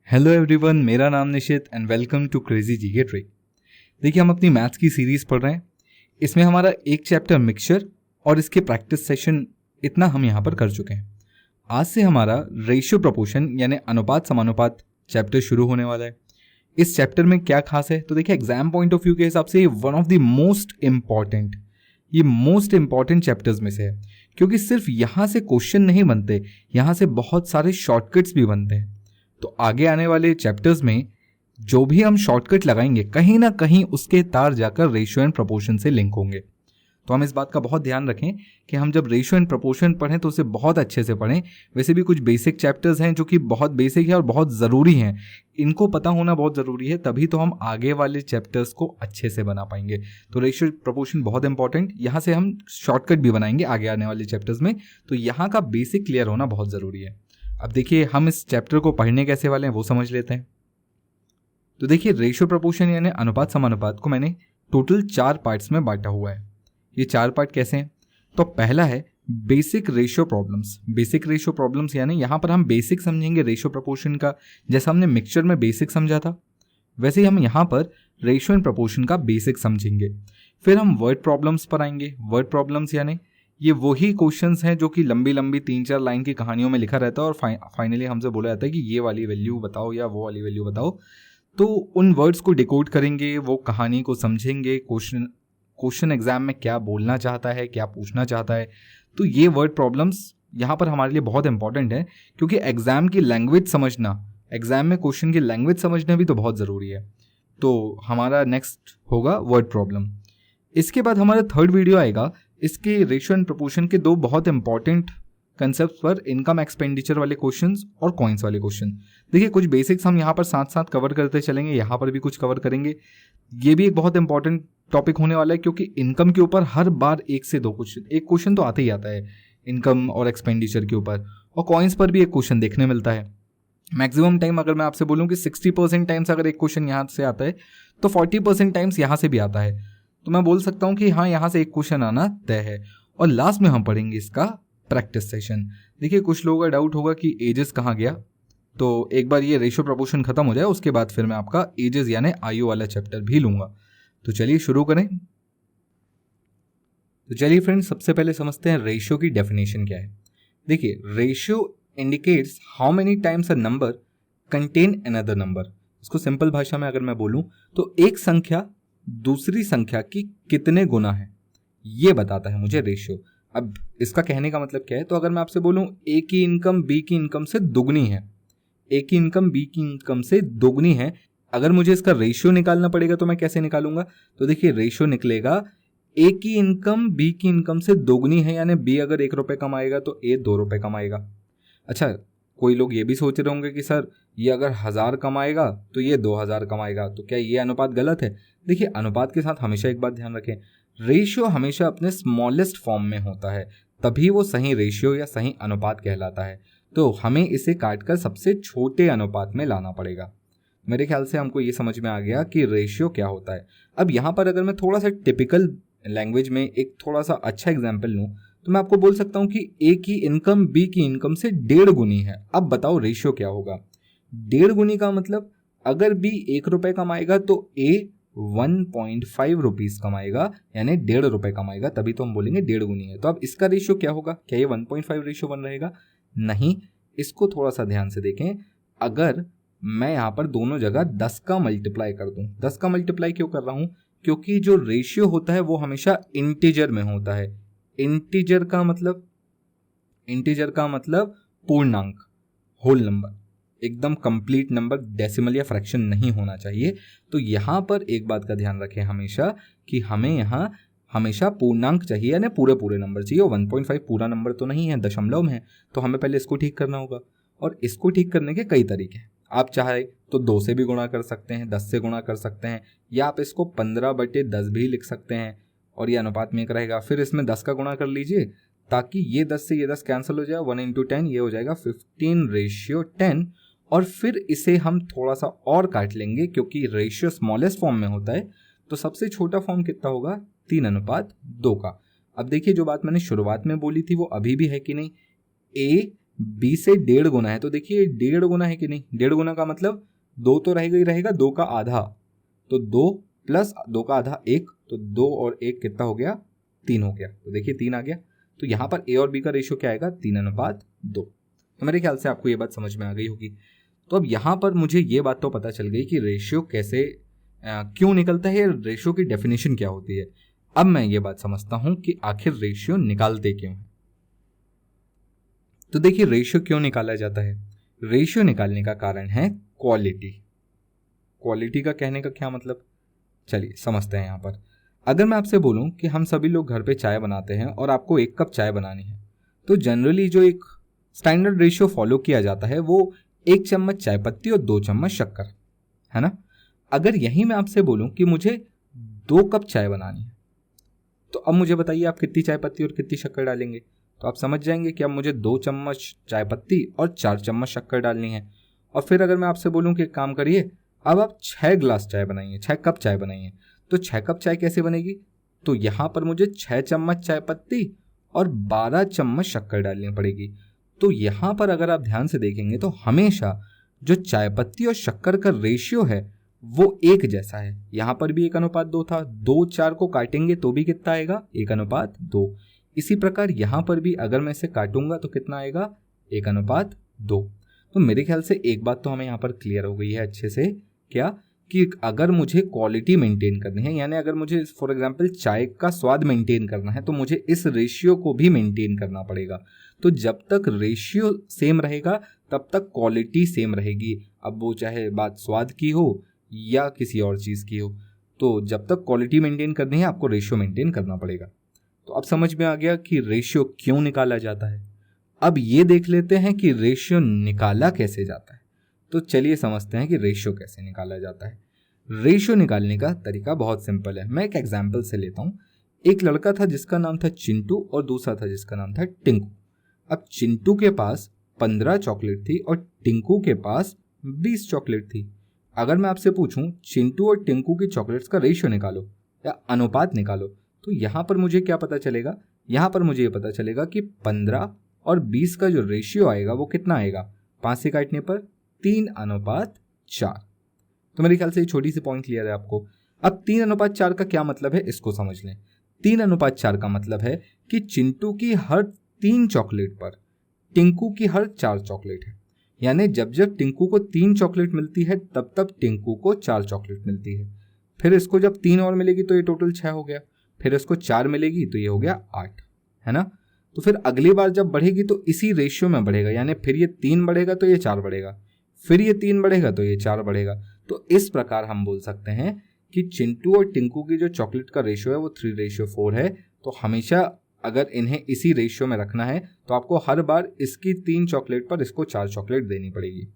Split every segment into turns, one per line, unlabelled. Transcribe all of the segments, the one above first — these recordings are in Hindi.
हेलो एवरीवन, मेरा नाम Nishit and welcome to crazy GK trick. देखिए, हम अपनी मैथ्स की सीरीज पढ़ रहे हैं। इसमें हमारा एक चैप्टर मिक्सचर और इसके प्रैक्टिस सेशन इतना हम यहाँ पर कर चुके हैं। आज से हमारा रेशियो प्रोपोर्शन यानी अनुपात समानुपात चैप्टर शुरू होने वाला है। इस चैप्टर में क्या खास है, तो देखिए एग्जाम पॉइंट ऑफ व्यू के हिसाब से ये one of the most important chapters में से है, क्योंकि सिर्फ यहाँ से क्वेश्चन नहीं बनते, यहाँ से बहुत सारे शॉर्टकट्स भी बनते हैं। तो आगे आने वाले चैप्टर्स में जो भी हम शॉर्टकट लगाएंगे, कहीं ना कहीं उसके तार जाकर रेशियो एंड प्रोपोर्शन से लिंक होंगे। तो हम इस बात का बहुत ध्यान रखें कि हम जब रेशियो एंड प्रोपोर्शन पढ़ें तो उसे बहुत अच्छे से पढ़ें। वैसे भी कुछ बेसिक चैप्टर्स हैं जो कि बहुत बेसिक है और बहुत ज़रूरी हैं, इनको पता होना बहुत ज़रूरी है, तभी तो हम आगे वाले चैप्टर्स को अच्छे से बना पाएंगे। तो रेशियो प्रोपोर्शन बहुत इंपॉर्टेंट, यहाँ से हम शॉर्टकट भी बनाएंगे आगे आने वाले चैप्टर्स में, तो यहाँ का बेसिक क्लियर होना बहुत ज़रूरी है। अब देखिए, हम इस चैप्टर को पढ़ने कैसे वाले हैं वो समझ लेते हैं। तो देखिए, रेशियो प्रोपोर्शन यानी अनुपात समानुपात को मैंने टोटल 4 पार्ट्स में बांटा हुआ है। ये 4 पार्ट कैसे हैं? तो पहला है basic ratio problems. Basic ratio problems यानी यहाँ पर हम बेसिक समझेंगे रेशियो प्रोपोर्शन का, जैसा हमने मिक्सचर में बेसिक समझा था, वैसे ही हम यहाँ पर रेशियो एंड प्रोपोर्शन का बेसिक समझेंगे। फिर हम वर्ड प्रॉब्लम्स पर आएंगे। वर्ड प्रॉब्लम्स यानी ये वही क्वेश्चंस हैं जो कि लंबी लंबी 3-4 लाइन की कहानियों में लिखा रहता है और फाइनली हमसे बोला जाता है कि ये वाली वैल्यू बताओ या वो वाली वैल्यू बताओ। तो उन वर्ड्स को डिकोड करेंगे, वो कहानी को समझेंगे, क्वेश्चन एग्जाम में क्या बोलना चाहता है, क्या पूछना चाहता है। तो ये वर्ड प्रॉब्लम्स यहाँ पर हमारे लिए बहुत इंपॉर्टेंट है, क्योंकि एग्जाम की लैंग्वेज समझना, एग्जाम में क्वेश्चन की लैंग्वेज समझना भी तो बहुत ज़रूरी है। तो हमारा नेक्स्ट होगा वर्ड प्रॉब्लम। इसके बाद हमारा थर्ड वीडियो आएगा इसके रेशियो एंड प्रोपोर्शन के 2 बहुत इंपॉर्टेंट कंसेप्ट पर, इनकम एक्सपेंडिचर वाले क्वेश्चंस और कॉइन्स वाले क्वेश्चन। देखिए, कुछ बेसिक्स हम यहाँ पर साथ साथ कवर करते चलेंगे, यहाँ पर भी कुछ कवर करेंगे। ये भी एक बहुत इंपॉर्टेंट टॉपिक होने वाला है, क्योंकि इनकम के ऊपर हर बार 1 से 2 क्वेश्चन, एक क्वेश्चन तो आता ही आता है इनकम और एक्सपेंडिचर के ऊपर, और कॉइन्स पर भी एक क्वेश्चन देखने मिलता है। मैक्सिमम टाइम अगर मैं आपसे बोलूँ कि 60% टाइम्स अगर एक क्वेश्चन यहाँ से आता है तो 40% टाइम्स यहाँ से भी आता है। तो मैं बोल सकता हूँ कि हाँ, यहाँ से एक क्वेश्चन आना तय है। और लास्ट में हम पढ़ेंगे इसका प्रैक्टिस सेशन। देखिए, कुछ लोगों का डाउट होगा कि एजेस कहाँ गया, तो एक बार ये रेशियो प्रोपोर्शन खत्म हो जाए उसके बाद फिर मैं आपका एजेस यानी आयु वाला चैप्टर भी लूँगा। तो चलिए शुरू करें। तो चलिए फ्रेंड्स, सबसे पहले समझते हैं रेशियो की डेफिनेशन क्या है। देखिए, ratio indicates how many times a number contain another number. इसको सिंपल भाषा में अगर मैं बोलूँ तो एक संख्या दूसरी संख्या की कितने गुना है, ये बताता है मुझे रेशियो। अब इसका कहने का मतलब क्या है, तो अगर मैं आपसे बोलूँ ए की इनकम बी की इनकम से दुगनी है, ए की इनकम बी की इनकम से दुगनी है, अगर मुझे इसका रेशियो निकालना पड़ेगा तो मैं कैसे निकालूंगा? तो देखिए, रेशियो निकलेगा ए की इनकम बी की इनकम से दोगुनी है, यानी बी अगर 1 रुपये कमाएगा तो ए 2 रुपये कमाएगा। अच्छा, कोई लोग ये भी सोच रहे होंगे कि सर ये अगर 1000 कमाएगा तो ये 2000 कमाएगा, तो क्या ये अनुपात गलत है? देखिए, अनुपात के साथ हमेशा एक बात ध्यान रखें, रेशियो हमेशा अपने स्मॉलेस्ट फॉर्म में होता है, तभी वो सही रेशियो या सही अनुपात कहलाता है। तो हमें इसे काटकर सबसे छोटे अनुपात में लाना पड़ेगा। मेरे ख्याल से हमको ये समझ में आ गया कि रेशियो क्या होता है। अब यहाँ पर अगर मैं थोड़ा सा टिपिकल लैंग्वेज में एक थोड़ा सा अच्छा एग्जाम्पल लूँ तो मैं आपको बोल सकता हूँ कि ए की इनकम बी की इनकम से 1.5 गुनी है। अब बताओ रेशियो क्या होगा? 1.5 गुनी का मतलब अगर बी 1 रुपये कमाएगा तो ए 1.5 रुपीज़ कमाएगा, यानी 1.5 रुपये कमाएगा, तभी तो हम बोलेंगे 1.5 गुनी है। तो अब इसका रेशियो क्या होगा? क्या ये 1.5 रेशियो बन रहेगा? नहीं, इसको थोड़ा सा ध्यान से देखें। अगर मैं यहाँ पर दोनों जगह 10 का मल्टीप्लाई कर दूँ, 10 का मल्टीप्लाई क्यों कर रहा हूँ? क्योंकि जो रेशियो होता है वो हमेशा इंटीजर में होता है। इंटीजर का मतलब पूर्णांक, होल नंबर, एकदम कंप्लीट नंबर, डेसिमल या फ्रैक्शन नहीं होना चाहिए। तो यहाँ पर एक बात का ध्यान रखें हमेशा कि हमें यहाँ हमेशा पूर्णांक चाहिए, यानी पूरे नंबर चाहिए। 1.5 पूरा नंबर तो नहीं है, दशमलव में है, तो हमें पहले इसको ठीक करना होगा। और इसको ठीक करने के कई तरीके हैं। आप चाहे तो 2 से भी गुणा कर सकते हैं, 10 से गुणा कर सकते हैं, या आप इसको 15/10 भी लिख सकते हैं और ये अनुपात में एक रहेगा। फिर इसमें 10 का गुणा कर लीजिए ताकि ये 10 से ये 10 कैंसिल हो जाए, 1 × 10 ये हो जाएगा 15:10। और फिर इसे हम थोड़ा सा और काट लेंगे, क्योंकि रेशियो स्मॉलेस्ट फॉर्म में होता है, तो सबसे छोटा फॉर्म कितना होगा? 3:2 का। अब देखिए, जो बात मैंने शुरुआत में बोली थी वो अभी भी है कि नहीं? ए b से 1.5 गुना है, तो देखिए 1.5 गुना है कि नहीं, 1.5 गुना का मतलब 2 तो रहेगा ही रहेगा, 2 का आधा, तो 2 प्लस 2 का आधा 1, तो 2 और 1 कितना हो गया, 3 हो गया, तो देखिए 3 आ गया। तो यहाँ पर a और b का रेशियो क्या आएगा, 3:2। तो मेरे ख्याल से आपको ये बात समझ में आ गई होगी। तो अब यहाँ पर मुझे ये बात तो पता चल गई कि रेशियो कैसे क्यों निकलता है, रेशियो की डेफिनेशन क्या होती है। अब मैं ये बात समझता हूं कि आखिर रेशियो निकालते क्यों हैं। तो देखिए रेशियो क्यों निकाला जाता है, रेशियो निकालने का कारण है क्वालिटी। क्वालिटी का कहने का क्या मतलब, चलिए समझते हैं। यहाँ पर अगर मैं आपसे बोलूं कि हम सभी लोग घर पे चाय बनाते हैं और आपको 1 कप चाय बनानी है, तो जनरली जो एक स्टैंडर्ड रेशियो फॉलो किया जाता है वो 1 चम्मच चाय पत्ती और 2 चम्मच शक्कर, है ना। अगर यही मैं आपसे बोलूं कि मुझे 2 कप चाय बनानी है, तो अब मुझे बताइए आप कितनी चाय पत्ती और कितनी शक्कर डालेंगे। तो आप समझ जाएंगे कि अब मुझे 2 चम्मच चाय पत्ती और 4 चम्मच शक्कर डालनी है। और फिर अगर मैं आपसे बोलूं कि एक काम करिए, अब आप 6 गिलास चाय बनाइए, 6 कप चाय बनाइए, तो 6 कप चाय कैसे बनेगी, तो यहाँ पर मुझे 6 चम्मच चाय पत्ती और 12 चम्मच शक्कर डालनी पड़ेगी। तो यहाँ पर अगर आप ध्यान से देखेंगे तो हमेशा जो चाय पत्ती और शक्कर का रेशियो है वो एक जैसा है। यहाँ पर भी 1:2 था, 2 4 को काटेंगे तो भी कितना आएगा, 1:2। इसी प्रकार यहाँ पर भी अगर मैं इसे काटूंगा तो कितना आएगा, 1:2। तो मेरे ख्याल से एक बात तो हमें यहाँ पर क्लियर हो गई है अच्छे से, क्या कि अगर मुझे क्वालिटी मेंटेन करनी है, यानी अगर मुझे फॉर एग्जांपल चाय का स्वाद मेंटेन करना है, तो मुझे इस रेशियो को भी मेंटेन करना पड़ेगा। तो जब तक रेशियो सेम रहेगा तब तक क्वालिटी सेम रहेगी, अब वो चाहे बात स्वाद की हो या किसी और चीज़ की हो। तो जब तक क्वालिटी मेंटेन करनी है आपको रेशियो मेंटेन करना पड़ेगा। तो अब समझ में आ गया कि रेशियो क्यों निकाला जाता है। अब ये देख लेते हैं कि रेशियो निकाला कैसे जाता है। तो चलिए समझते हैं कि रेशियो कैसे निकाला जाता है। रेशियो निकालने का तरीका बहुत सिंपल है। मैं एक एग्जाम्पल से लेता हूँ। एक लड़का था जिसका नाम था चिंटू और दूसरा था जिसका नाम था टिंकू। अब चिंटू के पास 15 चॉकलेट थी और टिंकू के पास 20 चॉकलेट थी। अगर मैं आपसे पूछूं चिंटू और टिंकू की चॉकलेट्स का रेशियो निकालो या अनुपात निकालो, तो यहाँ पर मुझे क्या पता चलेगा, यहाँ पर मुझे ये पता चलेगा कि 15 और 20 का जो रेशियो आएगा वो कितना आएगा, 5 से काटने पर 3:4। तो मेरे ख्याल से ये छोटी सी पॉइंट क्लियर है आपको। अब 3:4 का क्या मतलब है इसको समझ लें। 3:4 का मतलब है कि चिंटू की हर 3 चॉकलेट पर टिंकू की हर 4 चॉकलेट है। यानी जब जब टिंकू को 3 चॉकलेट मिलती है तब तब टिंकू को 4 चॉकलेट मिलती है। फिर इसको जब 3 और मिलेगी तो ये टोटल 6 हो गया, फिर इसको 4 मिलेगी तो ये हो गया 8, है ना। तो फिर अगली बार जब बढ़ेगी तो इसी रेशियो में बढ़ेगा, यानी फिर ये 3 बढ़ेगा तो ये 4 बढ़ेगा, फिर ये 3 बढ़ेगा तो ये 4 बढ़ेगा। तो इस प्रकार हम बोल सकते हैं कि चिंटू और टिंकू की जो चॉकलेट का रेशियो है वो 3:4 है। तो हमेशा अगर इन्हें इसी रेशियो में रखना है तो आपको हर बार इसकी 3 चॉकलेट पर इसको 4 चॉकलेट देनी पड़ेगी।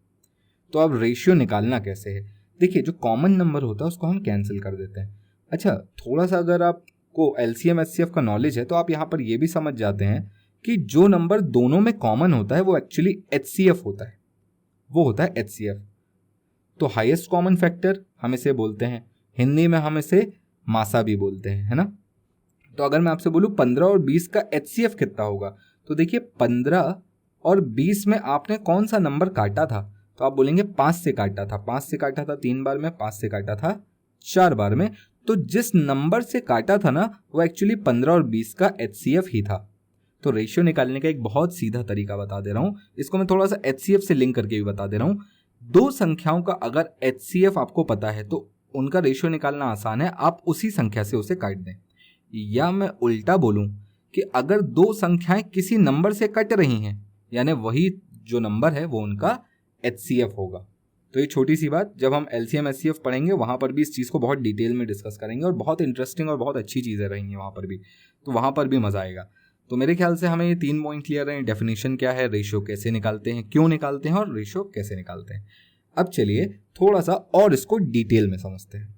तो अब रेशियो निकालना कैसे है, देखिए जो कॉमन नंबर होता है उसको हम कैंसिल कर देते हैं। अच्छा, थोड़ा सा अगर आपको LCM HCF का नॉलेज है तो आप यहाँ पर ये भी समझ जाते हैं कि जो नंबर दोनों में कॉमन होता है वो एक्चुअली HCF होता है, वो होता है HCF। तो हाईएस्ट कॉमन फैक्टर हम इसे बोलते हैं, हिंदी में हम इसे मासा भी बोलते हैं, है ना। तो अगर मैं आपसे बोलूं 15 और 20 का HCF कितना होगा, तो देखिए 15 और 20 में आपने कौन सा नंबर काटा था, तो आप बोलेंगे 5 से काटा था। 5 से काटा था 3 बार में, 5 से काटा था 4 बार में। तो जिस नंबर से काटा था ना वो एक्चुअली 15 और 20 का HCF ही था। तो रेशियो निकालने का एक बहुत सीधा तरीका बता दे रहा हूँ, इसको मैं थोड़ा सा HCF से लिंक करके भी बता दे रहा हूँ। दो संख्याओं का अगर HCF आपको पता है तो उनका रेशियो निकालना आसान है, आप उसी संख्या से उसे काट दें। या मैं उल्टा बोलूं कि अगर दो संख्याएं किसी नंबर से कट रही हैं, यानी वही जो नंबर है वो उनका HCF होगा। तो ये छोटी सी बात, जब हम LCM HCF पढ़ेंगे वहां पर भी इस चीज़ को बहुत डिटेल में डिस्कस करेंगे और बहुत इंटरेस्टिंग और बहुत अच्छी चीज़ें रहेंगी वहां पर भी, तो वहां पर भी मज़ा आएगा। तो मेरे ख्याल से हमें ये 3 पॉइंट क्लियर हैं, डेफिनेशन क्या है, रेशियो कैसे निकालते हैं, क्यों निकालते हैं और रेशियो कैसे निकालते हैं। अब चलिए थोड़ा सा और इसको डिटेल में समझते हैं।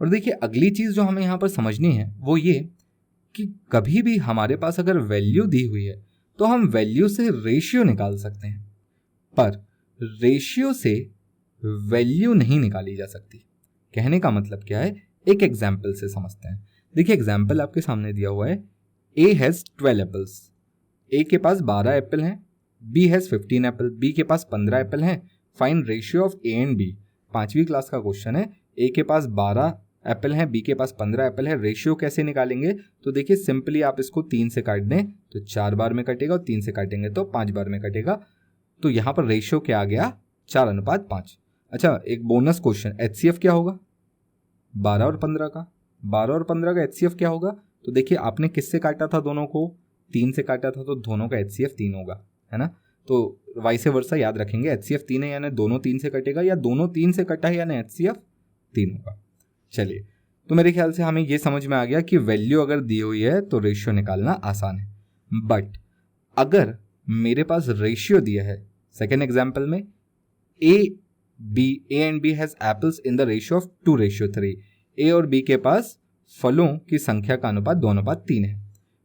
और देखिए अगली चीज़ जो हमें यहाँ पर समझनी है वो ये कि कभी भी हमारे पास अगर वैल्यू दी हुई है तो हम वैल्यू से रेशियो निकाल सकते हैं, पर रेशियो से वैल्यू नहीं निकाली जा सकती। कहने का मतलब क्या है, एक एग्जाम्पल से समझते हैं। देखिए एग्जाम्पल आपके सामने दिया हुआ है, A हैज़ 12 एप्पल्स। ए के पास 12 एप्पल हैं, बी हैज़ 15 एप्पल, बी के पास 15 एप्पल हैं, find ratio of A and B. 5वीं क्लास का क्वेश्चन है, ए के पास 12 एप्पल हैं, बी के पास 15 एप्पल है, रेशियो कैसे निकालेंगे? तो देखिए सिंपली आप इसको 3 से काट दें तो 4 बार में कटेगा, और 3 से काटेंगे तो 5 बार में कटेगा। तो यहाँ पर रेशियो क्या आ गया? 4:5। अच्छा, एक बोनस क्वेश्चन, HCF क्या होगा 12 और 15 का? 12 और 15 का HCF क्या होगा? तो देखिए आपने किससे काटा था दोनों को? 3 से काटा था, तो दोनों का HCF 3 होगा, है ना। तो वाइसे वर्सा याद रखेंगे, HCF 3 है यानी दोनों 3 से कटेगा, या दोनों 3 से कटा है यानी HCF 3 होगा। चलिए, तो मेरे ख्याल से हमें ये समझ में आ गया कि वैल्यू अगर दी हुई है तो रेशियो निकालना आसान है। बट अगर मेरे पास रेशियो दिया है, सेकेंड एग्जाम्पल में A and B has apples in the ratio of 2:3, A और बी के पास फलों की संख्या का अनुपात 2:3 है।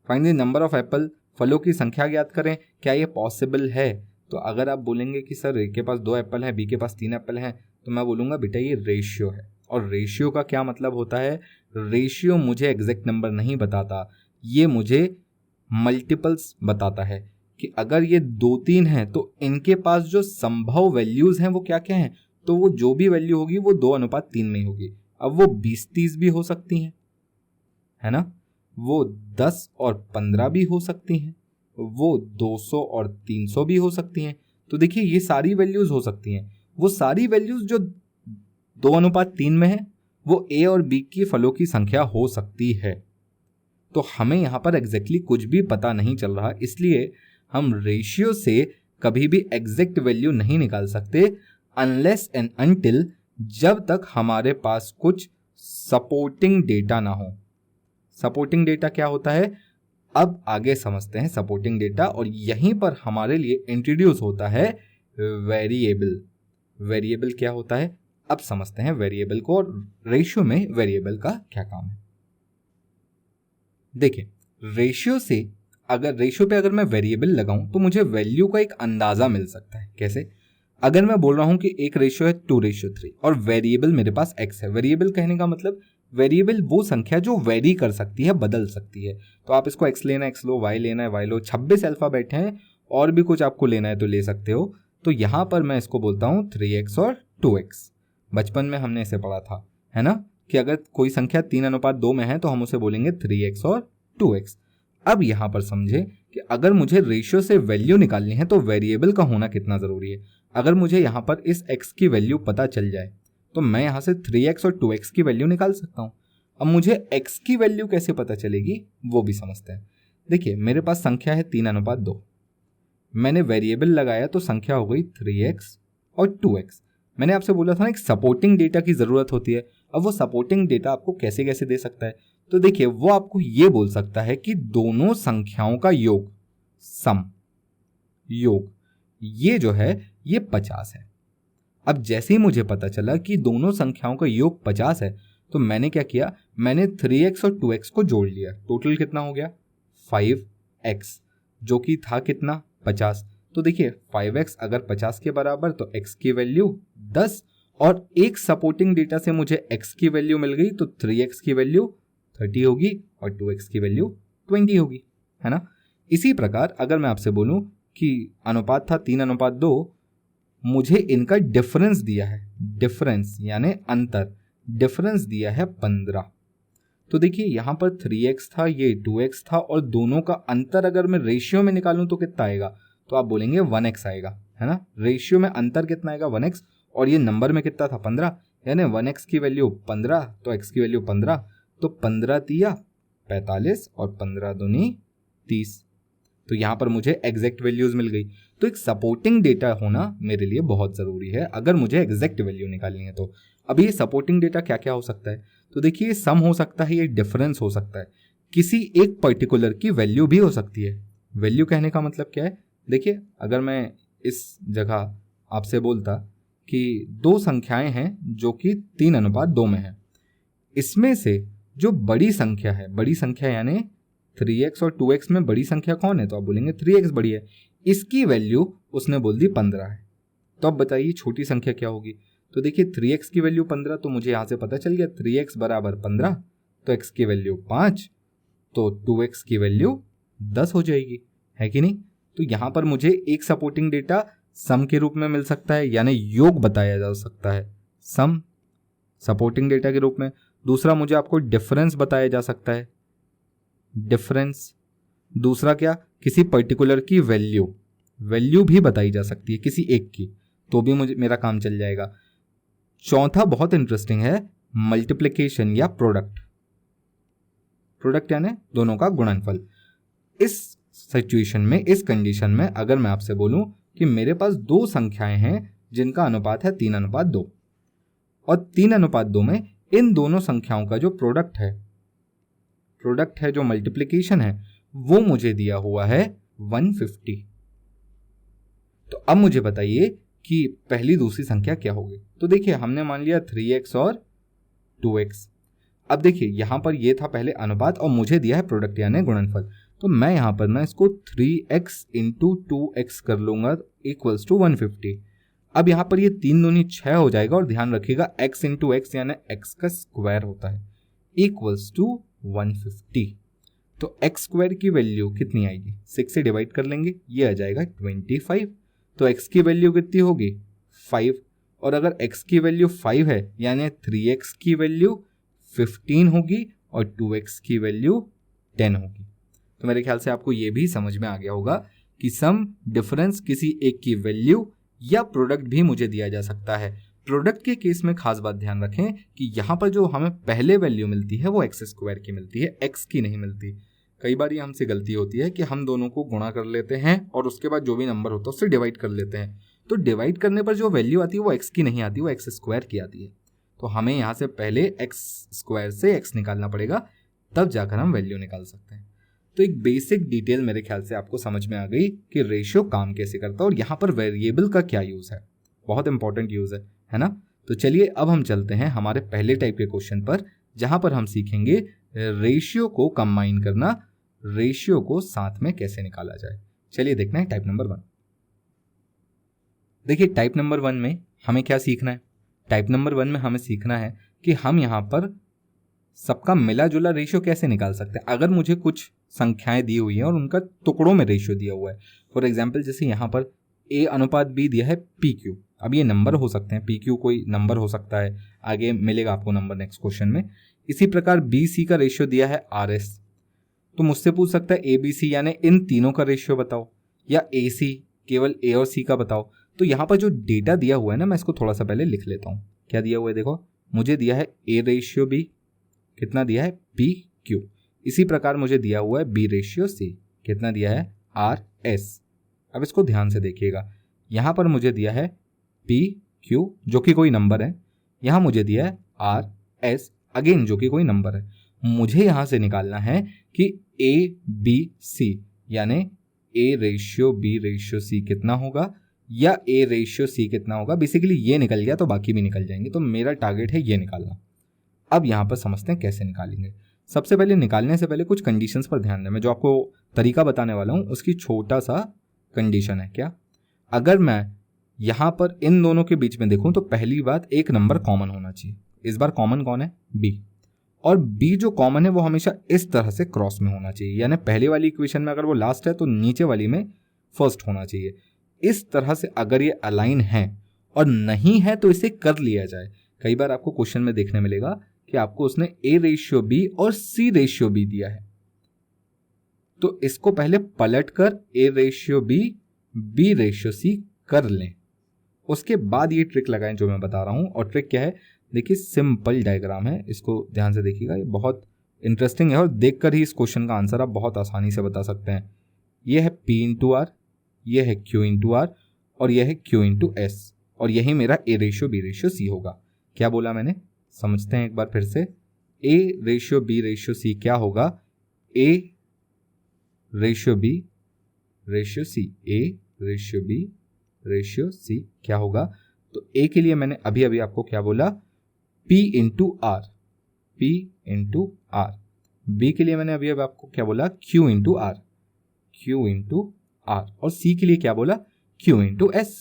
Find the number of Apple, फलों की संख्या ज्ञात करें। क्या ये पॉसिबल है? तो अगर आप बोलेंगे कि सर ए के पास 2 एप्पल है, बी के पास 3 एप्पल है, तो मैं बोलूँगा बेटा ये रेशियो है। और रेशियो का क्या मतलब होता है? रेशियो मुझे एग्जैक्ट नंबर नहीं बताता, ये मुझे मल्टीपल्स बताता है कि अगर ये 2-3 हैं तो इनके पास जो संभव वैल्यूज हैं वो क्या क्या हैं, तो वो जो भी वैल्यू होगी वो 2:3 में होगी। अब वो 20-30 भी हो सकती हैं, है ना, वो 10 और 15 भी हो सकती हैं, वो 200 और 300 भी हो सकती हैं। तो देखिए ये सारी वैल्यूज हो सकती हैं। वो सारी वैल्यूज जो 2:3 में है वो ए और बी की फलों की संख्या हो सकती है। तो हमें यहाँ पर एग्जैक्टली कुछ भी पता नहीं चल रहा, इसलिए हम रेशियो से कभी भी एग्जैक्ट वैल्यू नहीं निकाल सकते अनलेस एंड अनटिल जब तक हमारे पास कुछ सपोर्टिंग डेटा ना हो। सपोर्टिंग डेटा क्या होता है अब आगे समझते हैं सपोर्टिंग डेटा, और यहीं पर हमारे लिए इंट्रोड्यूस होता है वेरिएबल। वेरिएबल क्या होता है अब समझते हैं वेरिएबल को, और रेशियो में वेरिएबल का क्या काम है। देखिए रेशियो पे अगर मैं वेरिएबल लगाऊं तो मुझे वैल्यू का एक अंदाजा मिल सकता है। कैसे? अगर मैं बोल रहा हूं कि एक रेशियो है 2:3 और वेरिएबल मेरे पास x है। वेरिएबल कहने का मतलब वेरिएबल वो संख्या जो वेरी कर सकती है, बदल सकती है। तो आप इसको x लेना x लो, y लेना है y लो, 26 अल्फाबेट हैं, और भी कुछ आपको लेना है तो ले सकते हो। तो यहाँ पर मैं इसको बोलता हूँ 3x और 2x। बचपन में हमने इसे पढ़ा था, है ना, कि अगर कोई संख्या 3:2 में है तो हम उसे बोलेंगे 3x और 2x। अब यहाँ पर समझे कि अगर मुझे रेशियो से वैल्यू निकालनी है तो वेरिएबल का होना कितना ज़रूरी है। अगर मुझे यहाँ पर इस x की वैल्यू पता चल जाए तो मैं यहाँ से 3x और 2x की वैल्यू निकाल सकता हूँ। अब मुझे x की वैल्यू कैसे पता चलेगी वो भी समझते हैं। देखिए मेरे पास संख्या है 3:2, मैंने वेरिएबल लगाया तो संख्या हो गई 3x और 2x। मैंने आपसे बोला था ना एक सपोर्टिंग डेटा की ज़रूरत होती है। अब वो सपोर्टिंग डेटा आपको कैसे कैसे दे सकता है? तो देखिए वो आपको ये बोल सकता है कि दोनों संख्याओं का योग, सम, योग, ये जो है ये 50 है। अब जैसे ही मुझे पता चला कि दोनों संख्याओं का योग 50 है तो मैंने क्या किया, मैंने 3x और 2x को जोड़ लिया। टोटल कितना हो गया 5x, जो कि था कितना 50। तो देखिए 5x अगर 50 के बराबर तो x की वैल्यू 10, और एक सपोर्टिंग डेटा से मुझे x की वैल्यू मिल गई तो 3x की वैल्यू 30 होगी और 2x की वैल्यू 20 होगी, है ना। इसी प्रकार अगर मैं आपसे बोलूं कि अनुपात था 3:2, मुझे इनका डिफरेंस दिया है, डिफरेंस यानी अंतर, डिफरेंस दिया है 15। तो देखिए यहाँ पर 3x था, ये 2x था, और दोनों का अंतर अगर मैं रेशियो में निकालूं तो कितना आएगा? तो आप बोलेंगे 1x आएगा, है ना। रेशियो में अंतर कितना आएगा 1x, और ये नंबर में कितना था 15, यानी 1x की वैल्यू 15 तो x की वैल्यू 15, तो 15 तिया 45 और 15 दूनी 30। तो यहाँ पर मुझे एग्जैक्ट वैल्यूज मिल गई। तो एक सपोर्टिंग डेटा होना मेरे लिए बहुत ज़रूरी है अगर मुझे एग्जैक्ट वैल्यू निकालनी है। तो अभी ये सपोर्टिंग डेटा क्या क्या हो सकता है? तो देखिए ये सम हो सकता है, ये डिफरेंस हो सकता है, किसी एक पर्टिकुलर की वैल्यू भी हो सकती है। वैल्यू कहने का मतलब क्या है? देखिए अगर मैं इस जगह आपसे बोलता कि दो संख्याएं हैं जो कि 3:2 में है, इसमें से जो बड़ी संख्या है, बड़ी संख्या यानी 3x और 2x में बड़ी संख्या कौन है? तो आप बोलेंगे 3x बड़ी है, इसकी वैल्यू उसने बोल दी 15 है। तो अब बताइए छोटी संख्या क्या होगी? तो देखिए 3x की वैल्यू 15, तो मुझे यहाँ से पता चल गया 3x बराबर 15, तो x की वैल्यू 5, तो 2x की वैल्यू 10 हो जाएगी, है कि नहीं। तो यहाँ पर मुझे एक सपोर्टिंग डेटा सम के रूप में मिल सकता है, यानी योग बताया जा सकता है सम सपोर्टिंग डेटा के रूप में। दूसरा मुझे आपको डिफरेंस बताया जा सकता है, डिफरेंस। दूसरा क्या, किसी पर्टिकुलर की वैल्यू भी बताई जा सकती है किसी एक की, तो भी मुझे मेरा काम चल जाएगा। चौथा बहुत इंटरेस्टिंग है, मल्टीप्लिकेशन या प्रोडक्ट यानी दोनों का गुणनफल। इस सिचुएशन में, इस कंडीशन में अगर मैं आपसे बोलूं कि मेरे पास दो संख्याएं हैं जिनका अनुपात है 3:2 और 3:2 में इन दोनों संख्याओं का जो प्रोडक्ट है जो मल्टीप्लिकेशन है वो मुझे दिया हुआ है 150। तो अब मुझे बताइए कि पहली दूसरी संख्या क्या होगी। तो देखिए हमने मान लिया 3x और 2x। अब देखिए यहां पर ये था पहले अनुपात और मुझे दिया है प्रोडक्ट यानी गुणनफल। तो मैं यहां पर ना इसको 3x इंटू 2x कर लूंगा इक्वल्स टू 150। अब यहां पर ये 3 दूनी 6 हो जाएगा और ध्यान रखिएगा x इंटू एक्स यानी x का स्क्वायर होता है इक्वल्स टू 150। तो x स्क्वायर की वैल्यू कितनी आएगी, 6 से डिवाइड कर लेंगे, ये आ जाएगा 25। तो x की वैल्यू कितनी होगी 5, और अगर x की वैल्यू 5 है यानी 3x की वैल्यू 15 होगी और 2x की वैल्यू 10 होगी। तो मेरे ख्याल से आपको ये भी समझ में आ गया होगा कि सम, डिफरेंस, किसी एक की वैल्यू या प्रोडक्ट भी मुझे दिया जा सकता है। प्रोडक्ट के केस में खास बात ध्यान रखें कि यहाँ पर जो हमें पहले वैल्यू मिलती है वो एक्स स्क्वायर की मिलती है, एक्स की नहीं मिलती। कई बार ये हमसे गलती होती है कि हम दोनों को गुणा कर लेते हैं और उसके बाद जो भी नंबर होता है उससे डिवाइड कर लेते हैं। तो डिवाइड करने पर जो वैल्यू आती है वो एक्स की नहीं आती, वो एक्स स्क्वायर की आती है। तो हमें यहाँ से पहले एक्स स्क्वायर से एक्स निकालना पड़ेगा, तब जाकर हम वैल्यू निकाल सकते हैं। तो एक बेसिक डिटेल मेरे ख्याल से आपको समझ में आ गई कि रेशियो काम कैसे करता है और यहाँ पर वेरिएबल का क्या यूज़ है। बहुत इंपॉर्टेंट यूज़ है ना। तो चलिए अब हम चलते हैं हमारे पहले टाइप के क्वेश्चन पर, जहाँ पर हम सीखेंगे रेशियो को कंबाइन करना, रेशियो को साथ में कैसे निकाला जाए। चलिए देखना है टाइप नंबर 1। देखिए टाइप नंबर 1 में हमें क्या सीखना है। टाइप नंबर 1 में हमें सीखना है कि हम यहाँ पर सबका मिला जुला रेशियो कैसे निकाल सकते हैं। अगर मुझे कुछ संख्याएं दी हुई हैं और उनका टुकड़ों में रेशियो दिया हुआ है, फॉर एग्जाम्पल जैसे यहाँ पर a अनुपात b दिया है PQ। अब ये नंबर हो सकते हैं, PQ कोई नंबर हो सकता है, आगे मिलेगा आपको नंबर नेक्स्ट क्वेश्चन में। इसी प्रकार BC का रेशियो दिया है RS। तो मुझसे पूछ सकता है ABC यानी इन तीनों का रेशियो बताओ, या AC केवल A और C का बताओ। तो यहाँ पर जो डेटा दिया हुआ है ना, मैं इसको थोड़ा सा पहले लिख लेता हूँ। क्या दिया हुआ है देखो, मुझे दिया है A रेशियो B, कितना दिया है PQ। इसी प्रकार मुझे दिया हुआ है B रेशियो C, कितना दिया है RS। अब इसको ध्यान से देखिएगा, यहाँ पर मुझे दिया है PQ जो कि कोई नंबर है, यहाँ मुझे दिया है RS अगेन जो कि कोई नंबर है। मुझे यहाँ से निकालना है कि ABC यानी A ratio B ratio C कितना होगा या A रेशियो C कितना होगा। बेसिकली ये निकल गया तो बाकी भी निकल जाएंगे, तो मेरा टारगेट है ये निकालना। अब यहाँ पर समझते हैं कैसे निकालेंगे। सबसे पहले निकालने से पहले कुछ कंडीशंस पर ध्यान दें। मैं जो आपको तरीका बताने वाला हूँ उसकी छोटा सा कंडीशन है। क्या, अगर मैं यहाँ पर इन दोनों के बीच में देखूँ तो पहली बात एक नंबर कॉमन होना चाहिए। इस बार कॉमन कौन है, B, और B जो कॉमन है वो हमेशा इस तरह से क्रॉस में होना चाहिए, यानी पहले वाली इक्वेशन में अगर वो लास्ट है तो नीचे वाली में फर्स्ट होना चाहिए। इस तरह से अगर ये अलाइन है, और नहीं है तो इसे कर लिया जाए। कई बार आपको क्वेश्चन में देखने मिलेगा कि आपको उसने A रेशियो B और C रेशियो B दिया है, तो इसको पहले पलट कर A ratio B B ratio C कर लें, उसके बाद ये ट्रिक लगाएं जो मैं बता रहा हूं। और ट्रिक क्या है, देखिए सिंपल डायग्राम है, इसको ध्यान से देखिएगा, ये बहुत इंटरेस्टिंग है और देखकर ही इस क्वेश्चन का आंसर आप बहुत आसानी से बता सकते हैं। ये है P इंटू R, ये है Q इंटू R और ये है Q इंटू S, और यही मेरा A ratio B ratio C होगा। क्या बोला मैंने, समझते हैं एक बार फिर से। A ratio B ratio C क्या होगा, A ratio B ratio C, A ratio B ratio C क्या होगा। तो A के लिए मैंने अभी अभी आपको क्या बोला, P into R, P into R। B के लिए मैंने अभी अभी आपको क्या बोला, Q into R, Q into R। और C के लिए क्या बोला, Q into S,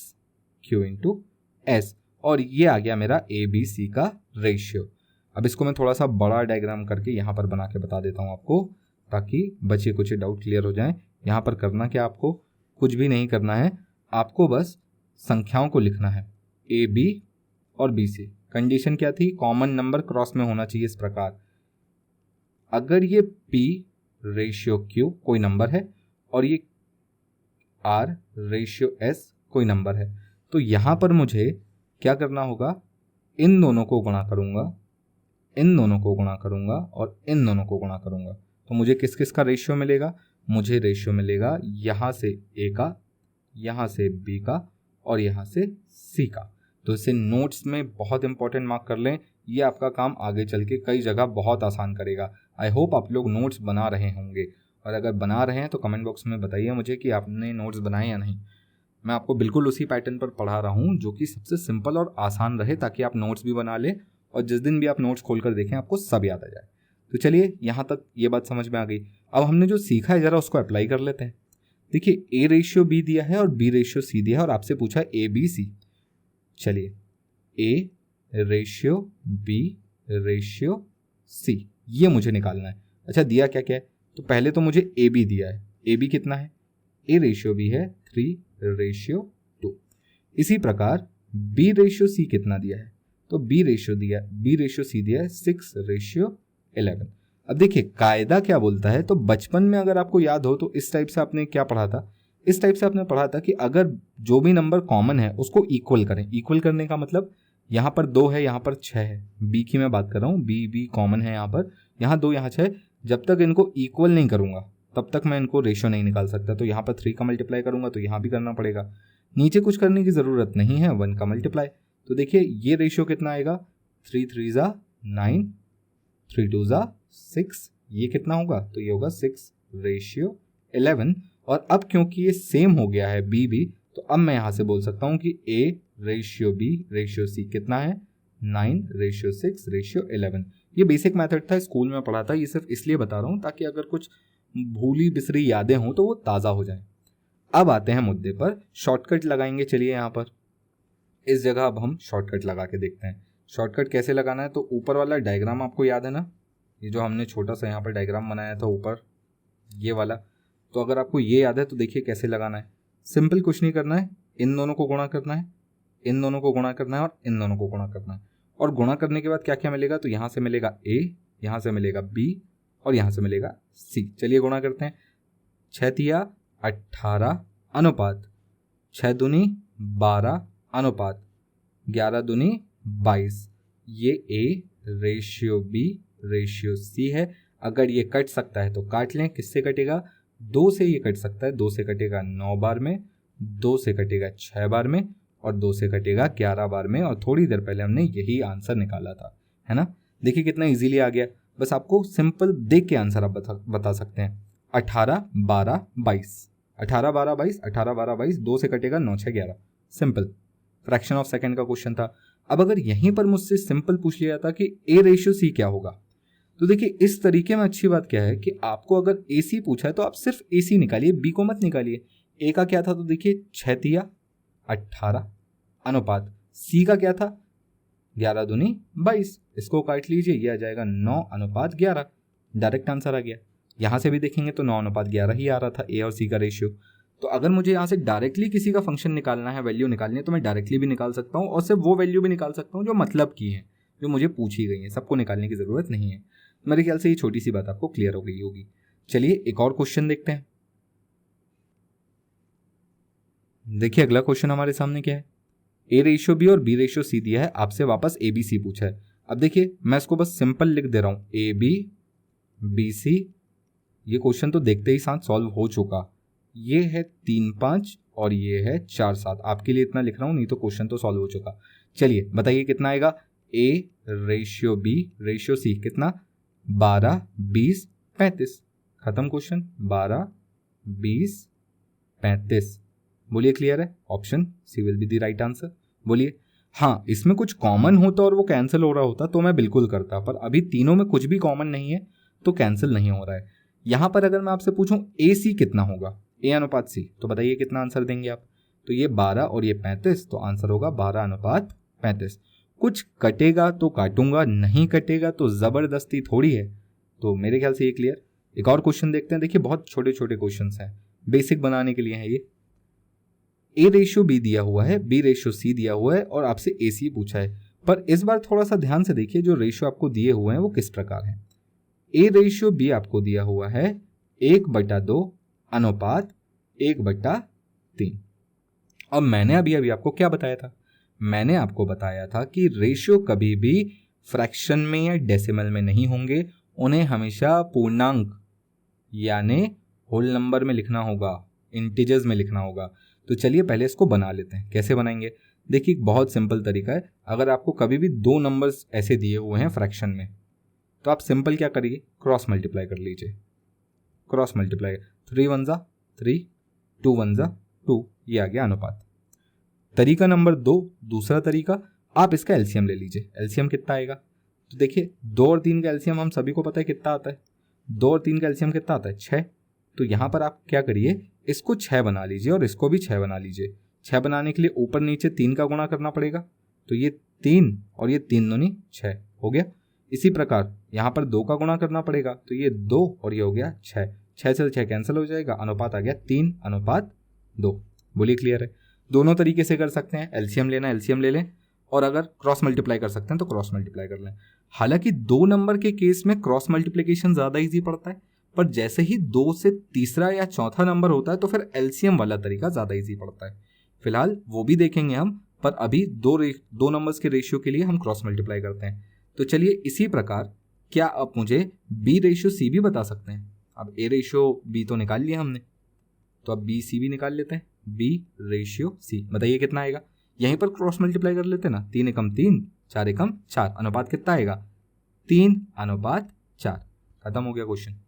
Q into S। और ये आ गया मेरा ABC का रेशियो। अब इसको मैं थोड़ा सा बड़ा डायग्राम करके यहाँ पर बना के बता देता हूँ आपको, ताकि बचे कुछ डाउट क्लियर हो जाएं। यहाँ पर करना क्या, आपको कुछ भी नहीं करना है, आपको बस संख्याओं को लिखना है ए बी और बी सी। कंडीशन क्या थी, कॉमन नंबर क्रॉस में होना चाहिए इस प्रकार। अगर ये P रेशियो Q कोई नंबर है और ये R रेशियो S कोई नंबर है, तो यहाँ पर मुझे क्या करना होगा, इन दोनों को गुणा करूँगा, इन दोनों को गुणा करूँगा और इन दोनों को गुणा करूँगा। तो मुझे किस किस का रेशियो मिलेगा, मुझे रेशियो मिलेगा यहाँ से A का, यहाँ से B का और यहाँ से C का। तो इसे नोट्स में बहुत इंपॉर्टेंट मार्क कर लें, ये आपका काम आगे चल के कई जगह बहुत आसान करेगा। आई होप आप लोग नोट्स बना रहे होंगे, और अगर बना रहे हैं तो कमेंट बॉक्स में बताइए मुझे कि आपने नोट्स बनाए या नहीं। मैं आपको बिल्कुल उसी पैटर्न पर पढ़ा रहा हूँ जो कि सबसे सिंपल और आसान रहे, ताकि आप नोट्स भी बना लें और जिस दिन भी आप नोट्स खोल कर देखें आपको सब याद आ जाए। तो चलिए, यहाँ तक ये बात समझ में आ गई। अब हमने जो सीखा है ज़रा उसको अप्लाई कर लेते हैं। देखिए, ए रेशियो बी दिया है और बी रेशियो सी दिया है और आपसे पूछा है ए बी सी। चलिए, A ratio B ratio C, ये मुझे निकालना है। अच्छा, दिया क्या क्या है, तो पहले तो मुझे ए बी दिया है। ए बी कितना है, ए रेशियो बी है 3:2। इसी प्रकार बी रेशियो सी कितना दिया है, तो बी रेशियो सी दिया है 6:11। अब देखिए, कायदा क्या बोलता है, तो बचपन में अगर आपको याद हो तो इस टाइप से आपने क्या पढ़ा था, इस टाइप से आपने पढ़ा था कि अगर जो भी नंबर कॉमन है उसको इक्वल करें। इक्वल करने का मतलब यहाँ पर 2 है, यहाँ पर 6 है, बी की मैं बात कर रहा हूँ, बी कॉमन है यहाँ पर, यहाँ 2 यहाँ 6, जब तक इनको इक्वल नहीं करूँगा तब तक मैं इनको रेशियो नहीं निकाल सकता। तो यहाँ पर 3 का मल्टीप्लाई करूँगा तो यहाँ भी करना पड़ेगा, नीचे कुछ करने की ज़रूरत नहीं है, 1 का मल्टीप्लाई। तो देखिए ये रेशियो कितना आएगा, 3 3 9, 3 2 6, ये कितना होगा, तो ये होगा 6:11। और अब क्योंकि ये सेम हो गया है बी बी, तो अब मैं यहाँ से बोल सकता हूँ कि A ratio B ratio C कितना है, 9:6:11। ये बेसिक मेथड था, स्कूल में पढ़ा था, ये सिर्फ इसलिए बता रहा हूँ ताकि अगर कुछ भूली बिसरी यादें हों तो वो ताज़ा हो जाए। अब आते हैं मुद्दे पर, शॉर्टकट लगाएंगे। चलिए यहाँ पर इस जगह अब हम शॉर्टकट लगा के देखते हैं। शॉर्टकट कैसे लगाना है, तो ऊपर वाला डायग्राम आपको याद है ना, ये जो हमने छोटा सा यहाँ पर डायग्राम बनाया था ऊपर, ये वाला, तो अगर आपको ये याद है तो देखिए कैसे लगाना है। सिंपल कुछ नहीं करना है, इन दोनों को गुणा करना है, इन दोनों को गुणा करना है और इन दोनों को गुणा करना है। और गुणा करने के बाद क्या क्या मिलेगा, तो यहाँ से मिलेगा ए, यहाँ से मिलेगा बी और यहाँ से मिलेगा सी। चलिए गुणा करते हैं। 6 तिया 18 अनुपात 6 दूनी 12 अनुपात 11 दूनी 22। ये A ratio B ratio C है। अगर ये कट सकता है तो काट लें। किससे कटेगा, 2 से ये कट सकता है, 2 से कटेगा 9 बार में, 2 से कटेगा 6 बार में और 2 से कटेगा 11 बार में। और थोड़ी देर पहले हमने यही आंसर निकाला था, है ना। देखिए कितना इजीली आ गया। बस आपको सिंपल देख के आंसर आप बता सकते हैं। 18 12 22, 18 12 22, 18 12 22, 2 से कटेगा 9 6 11। सिंपल फ्रैक्शन ऑफ सेकंड का क्वेश्चन था। अब अगर यहीं पर मुझसे सिंपल पूछ लिया था कि ए रेशियो सी क्या होगा, तो देखिए इस तरीके में अच्छी बात क्या है कि आपको अगर ए सी पूछा है तो आप सिर्फ ए सी निकालिए, बी को मत निकालिए। ए का क्या था, तो देखिए 6 तिया 18 अनुपात, सी का क्या था 11 दूनी 22, इसको काट लीजिए, ये आ जाएगा 9:11। डायरेक्ट आंसर आ गया। यहाँ से भी देखेंगे तो 9:11 ही आ रहा था ए और सी का रेशियो। तो अगर मुझे यहाँ से डायरेक्टली किसी का फंक्शन निकालना है, वैल्यू निकालनी है, तो मैं डायरेक्टली भी निकाल सकता हूँ और सिर्फ वो वैल्यू भी निकाल सकता हूँ जो मतलब की है, जो मुझे पूछी गई है। सबको निकालने की ज़रूरत नहीं है। मेरे ख्याल से ये छोटी सी बात आपको क्लियर हो गई होगी। चलिए एक और क्वेश्चन देखते हैं। देखिए अगला क्वेश्चन हमारे सामने क्या है, ए रेशियो बी और बी रेशियो सी दिया है, आपसे वापस ए बी सी पूछा है। अब देखिए मैं इसको बस सिंपल लिख दे रहा हूँ, ए बी बी सी। ये क्वेश्चन तो देखते ही साथ सॉल्व हो चुका। ये है 3 5 और ये है 4 7। आपके लिए इतना लिख रहा हूँ, नहीं तो क्वेश्चन तो सॉल्व हो चुका। चलिए बताइए कितना आएगा, A ratio B ratio C कितना, 12 20 35। खत्म क्वेश्चन, 12 20 35। बोलिए क्लियर है, option C will be the right answer. बोलिए हाँ, इसमें कुछ कॉमन होता और वो कैंसिल हो रहा होता तो मैं बिल्कुल करता, पर अभी तीनों में कुछ भी कॉमन नहीं है तो कैंसिल नहीं हो रहा है। यहाँ पर अगर मैं आपसे पूछूं ए सी कितना होगा, ए अनुपात सी, तो बताइए कितना आंसर देंगे आप। तो ये 12 और ये 35, तो आंसर होगा 12:35। कुछ कटेगा तो काटूंगा, नहीं कटेगा तो ज़बरदस्ती थोड़ी है। तो मेरे ख्याल से ये क्लियर। एक और क्वेश्चन देखते हैं। देखिए बहुत छोटे छोटे क्वेश्चन हैं, बेसिक बनाने के लिए है ये। ए रेशियो बी दिया हुआ है, बी रेशियो सी दिया हुआ है और आपसे ए सी पूछा है। पर इस बार थोड़ा सा ध्यान से देखिए जो रेशियो आपको दिए हुए हैं वो किस प्रकार है। ए रेशियो बी आपको दिया हुआ है 1/2 अनुपात 1/3। अब मैंने अभी आपको क्या बताया था? मैंने आपको बताया था कि रेशियो कभी भी फ्रैक्शन में या डेसिमल में नहीं होंगे, उन्हें हमेशा पूर्णांक यानी होल नंबर में लिखना होगा, इंटीजर्स में लिखना होगा। तो चलिए पहले इसको बना लेते हैं। कैसे बनाएंगे? देखिए बहुत सिंपल तरीका है। अगर आपको कभी भी दो नंबर्स ऐसे दिए हुए हैं फ्रैक्शन में, तो आप सिंपल क्या करिए, क्रॉस मल्टीप्लाई कर लीजिए। क्रॉस मल्टीप्लाई 3 1 जा 3, 2 1 जा 2, ये आ गया अनुपात। तरीका नंबर 2, दूसरा तरीका, आप इसका एलसीएम ले लीजिए। एलसीएम कितना आएगा? तो देखिए 2 और 3 का एलसीएम हम सभी को पता है कितना आता है। 2 और 3 का एलसीएम कितना आता है? 6। तो यहाँ पर आप क्या करिए, इसको 6 बना लीजिए और इसको भी 6 बना लीजिए। 6 बनाने के लिए ऊपर नीचे 3 का गुणा करना पड़ेगा। तो ये 3 और ये 3 दूनी 6 हो गया। इसी प्रकार यहाँ पर 2 का गुणा करना पड़ेगा। तो ये 2 और ये हो गया 6, 6 से 6 कैंसिल हो जाएगा, अनुपात आ गया 3/2। बोलिए क्लियर है? दोनों तरीके से कर सकते हैं। एलसीएम लेना एलसीएम ले लें, और अगर क्रॉस मल्टीप्लाई कर सकते हैं तो क्रॉस मल्टीप्लाई कर लें। हालांकि 2 नंबर के केस में क्रॉस मल्टीप्लिकेशन ज़्यादा ईजी पड़ता है, पर जैसे ही 2 से तीसरा या चौथा नंबर होता है तो फिर एलसीएम वाला तरीका ज़्यादा ईजी पड़ता है। फिलहाल वो भी देखेंगे हम, पर अभी दो नंबर्स के रेशियो के लिए हम क्रॉस मल्टीप्लाई करते हैं। तो चलिए इसी प्रकार क्या आप मुझे बी रेशियो सी भी बता सकते हैं? अब ए रेशियो बी तो निकाल लिया हमने, तो अब बी सी भी निकाल लेते हैं। बी रेशियो सी बताइए कितना आएगा? यहीं पर क्रॉस मल्टीप्लाई कर लेते हैं ना, 3 एकम 3, 4 एकम 4, अनुपात कितना आएगा? 3/4। खत्म हो गया क्वेश्चन।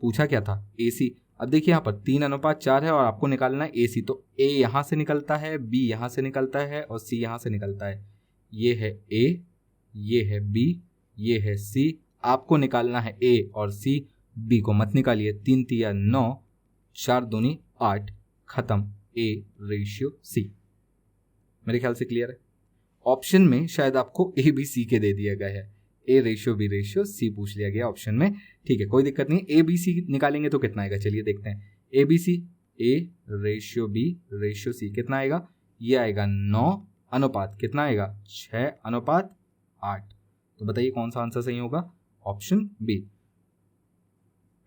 पूछा क्या था? ए सी। अब देखिए यहाँ पर 3/4 है और आपको निकालना है ए सी। तो ए यहाँ से निकलता है, बी यहाँ से निकलता है और सी यहाँ से निकलता है। ये है ए, ये है बी, ये है सी। आपको निकालना है ए और सी, बी को मत निकालिए। 3 3 9, 4 दूनी 8, खत्म। A ratio C. मेरे ख्याल से क्लियर है। ऑप्शन में शायद आपको ए बी सी के दे दिया गया है, A ratio B ratio C पूछ लिया गया ऑप्शन में। ठीक है, कोई दिक्कत नहीं। ए बी सी निकालेंगे तो कितना आएगा? चलिए देखते हैं। A B C, A ratio B ratio C कितना आएगा? ये आएगा 9 अनुपात कितना आएगा? 6/8। तो बताइए कौन सा आंसर सही होगा? Option B.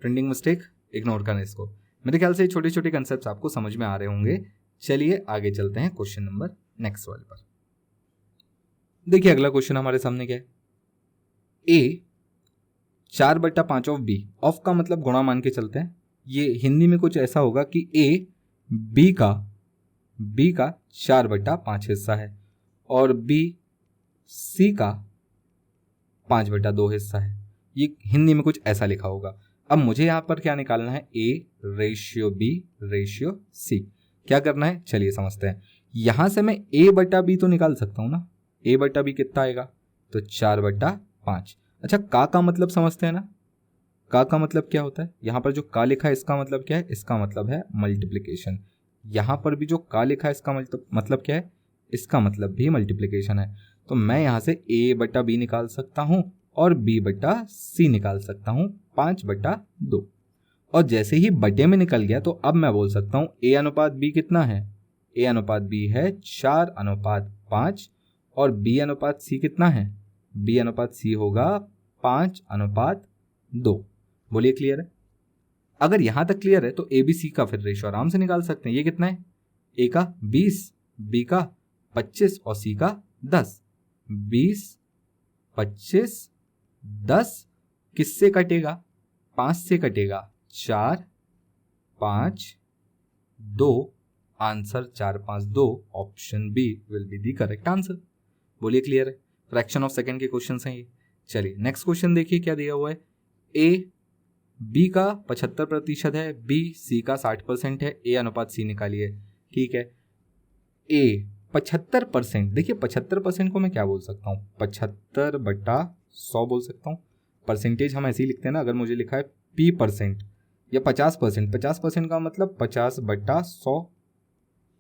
Printing mistake ignore करना इसको। मेरे ख्याल से छोटे छोटे कंसेप्ट आपको समझ में आ रहे होंगे। चलिए आगे चलते हैं क्वेश्चन नंबर नेक्स्ट वाले पर। देखिए अगला क्वेश्चन हमारे सामने क्या है? ए 4/5 ऑफ बी। ऑफ का मतलब गुणा मान के चलते हैं। ये हिंदी में कुछ ऐसा होगा कि ए बी का 4/5 हिस्सा है और बी सी का 5/2 हिस्सा है। ये हिंदी में कुछ ऐसा लिखा होगा। अब मुझे यहाँ पर क्या निकालना है? A ratio B ratio C. क्या करना है चलिए समझते हैं। यहाँ से मैं a/b तो निकाल सकता हूँ ना। a/b कितना आएगा? तो 4/5। अच्छा, का मतलब समझते हैं ना। का मतलब क्या होता है? यहाँ पर जो का लिखा है इसका मतलब क्या है? इसका मतलब है मल्टीप्लिकेशन। यहाँ पर भी जो का लिखा है इसका मतलब क्या है? इसका मतलब भी मल्टीप्लिकेशन है। तो मैं यहाँ से a/b निकाल सकता हूँ और b/c निकाल सकता हूँ 5/2। और जैसे ही बटे में निकल गया तो अब मैं बोल सकता हूँ a/b कितना है? a/b है 4/5 और b/c कितना है? b/c होगा 5/2। बोलिए क्लियर है? अगर यहां तक क्लियर है तो ABC का फिर रेशियो आराम से निकाल सकते हैं। ये कितना है? A का 20, B का 25 और C का 10। 20, 25, 10 किससे कटेगा? 5 से कटेगा। 4, 5, 2। Answer 4, 5, 2। Option B will be the correct answer. बोलिए क्लियर है? फ्रैक्शन ऑफ सेकंड के क्वेश्चन हैं ये। चलिए नेक्स्ट क्वेश्चन देखिए क्या दिया हुआ है। ए बी का 75% है, बी सी का 60% है। a/c निकालिए। ठीक है, ए 75%। देखिए 75% को मैं क्या बोल सकता हूँ? 75/100 बोल सकता हूँ। परसेंटेज हम ऐसे ही लिखते हैं ना। अगर मुझे लिखा है p% या 50%, 50% का मतलब 50/100।